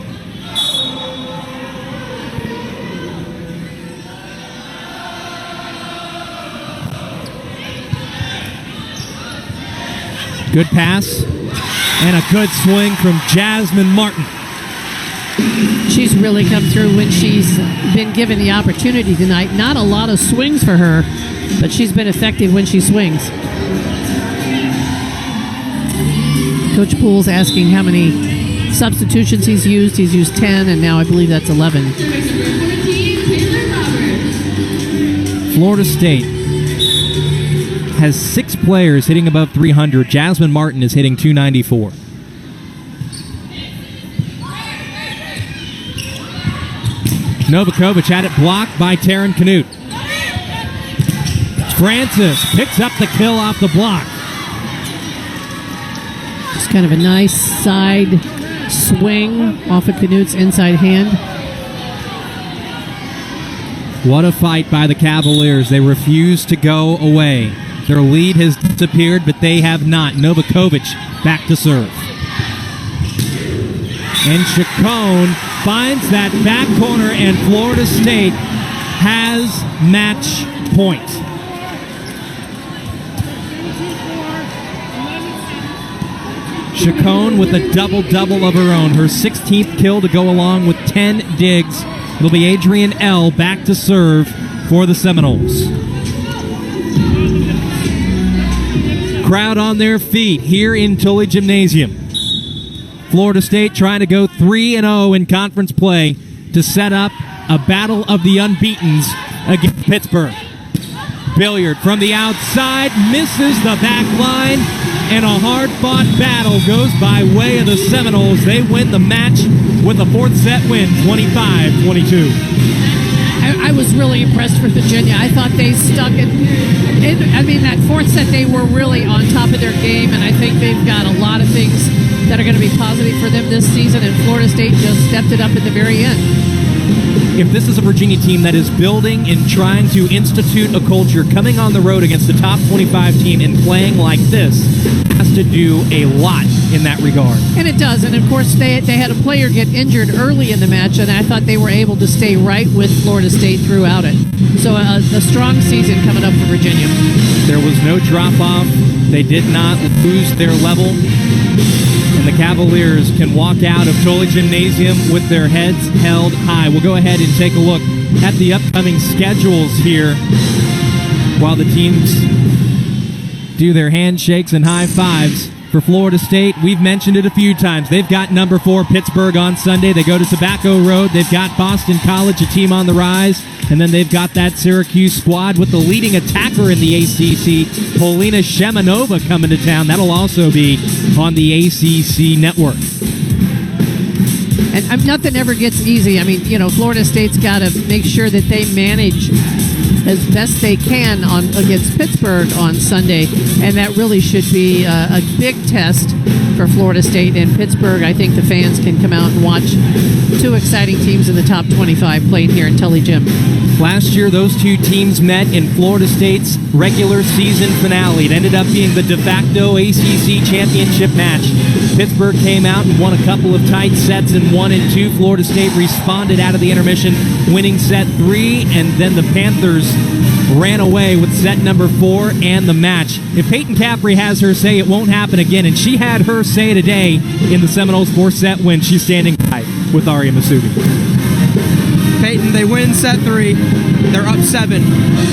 Good pass and a good swing from Jasmine Martin. She's really come through when she's been given the opportunity tonight. Not a lot of swings for her, but she's been effective when she swings. Coach Poole's asking how many substitutions he's used. He's used 10, and now I believe that's 11. Florida State has 6 players hitting above 300. Jasmine Martin is hitting 294. Novakovic had it blocked by Taryn Canute. Francis picks up the kill off the block. Just kind of a nice side swing off of Canute's inside hand. What a fight by the Cavaliers. They refuse to go away. Their lead has disappeared, but they have not. Novakovic back to serve. And Chacon finds that back corner, and Florida State has match point. Chacon with a double-double of her own. Her 16th kill to go along with 10 digs. It'll be Adrienne L. back to serve for the Seminoles. Crowd on their feet here in Tully Gymnasium. Florida State trying to go 3-0 in conference play to set up a battle of the unbeatens against Pittsburgh. Billiard from the outside, misses the back line, and a hard-fought battle goes by way of the Seminoles. They win the match with a fourth set win, 25-22. I was really impressed with Virginia. I thought they stuck it. That fourth set, they were really on top of their game, and I think they've got a lot of things that are going to be positive for them this season, and Florida State just stepped it up at the very end. If this is a Virginia team that is building and trying to institute a culture, coming on the road against a top 25 team and playing like this has to do a lot in that regard. And it does. And, of course, they had a player get injured early in the match, and I thought they were able to stay right with Florida State throughout it. So a strong season coming up for Virginia. There was no drop-off. They did not lose their level. And the Cavaliers can walk out of Tully Gymnasium with their heads held high. We'll go ahead and take a look at the upcoming schedules here while the teams do their handshakes and high fives. For Florida State, we've mentioned it a few times. They've got number 4 Pittsburgh on Sunday. They go to Tobacco Road. They've got Boston College, a team on the rise. And then they've got that Syracuse squad with the leading attacker in the ACC, Polina Shemanova, coming to town. That'll also be on the ACC network. And nothing ever gets easy. Florida State's got to make sure that they manage as best they can against Pittsburgh on Sunday, and that really should be a big test for Florida State and Pittsburgh. I think the fans can come out and watch 2 exciting teams in the top 25 playing here in Tully Gym. Last year, those two teams met in Florida State's regular season finale. It ended up being the de facto ACC championship match. Pittsburgh came out and won a couple of tight sets in 1 and 2. Florida State responded out of the intermission, winning set 3, and then the Panthers ran away with set number 4 and the match. If Peyton Caffrey has her say, it won't happen again, and she had her say today in the Seminoles 4-set win. She's standing by with Aria Masugi. Peyton, they win set 3. They're up 7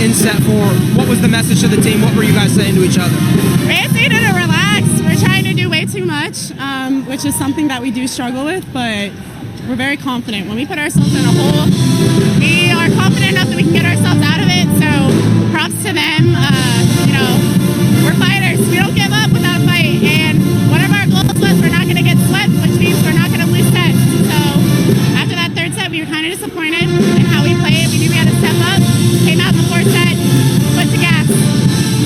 in set 4. What was the message to the team? What were you guys saying to each other? We just needed to relax. We're trying to do way too much, which is something that we do struggle with, but we're very confident. When we put ourselves in a hole, we are confident enough that we can get ourselves out of it, so props to them. We're fighters. We don't give up without a fight, and one of our goals was we're not going to get swept, which means we're not going to lose sets. So after that third set, we were kind of disappointed in how we played. We knew we had to step up. Came out in the fourth set, put to gas.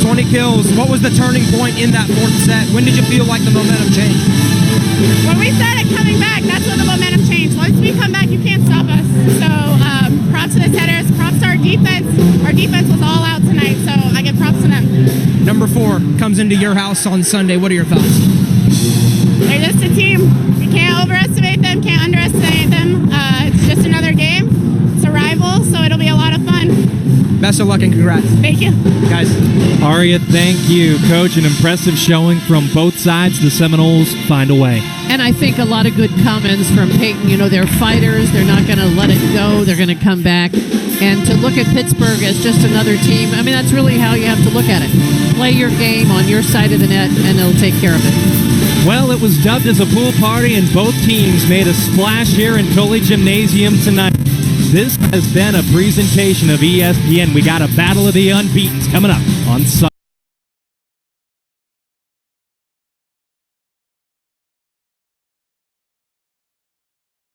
20 kills. What was the turning point in that fourth set? When did you feel like the momentum changed? When we started coming back, that's when the momentum changed. Once we come back, you can't stop us. So props to the setters, props to our defense. Our defense was all out tonight, so I give props to them. Number 4 comes into your house on Sunday. What are your thoughts? They're just a team. You can't overestimate them, can't underestimate them. It's just another game. It's a rival, so it'll be a lot of fun. Best of luck and congrats. Thank you. Guys. Aria, thank you. Coach, an impressive showing from both sides. The Seminoles find a way. And I think a lot of good comments from Peyton. They're fighters. They're not going to let it go. They're going to come back. And to look at Pittsburgh as just another team, that's really how you have to look at it. Play your game on your side of the net, and they'll take care of it. Well, it was dubbed as a pool party, and both teams made a splash here in Tully Gymnasium tonight. This has been a presentation of ESPN. We got a Battle of the Unbeatens coming up on Sunday.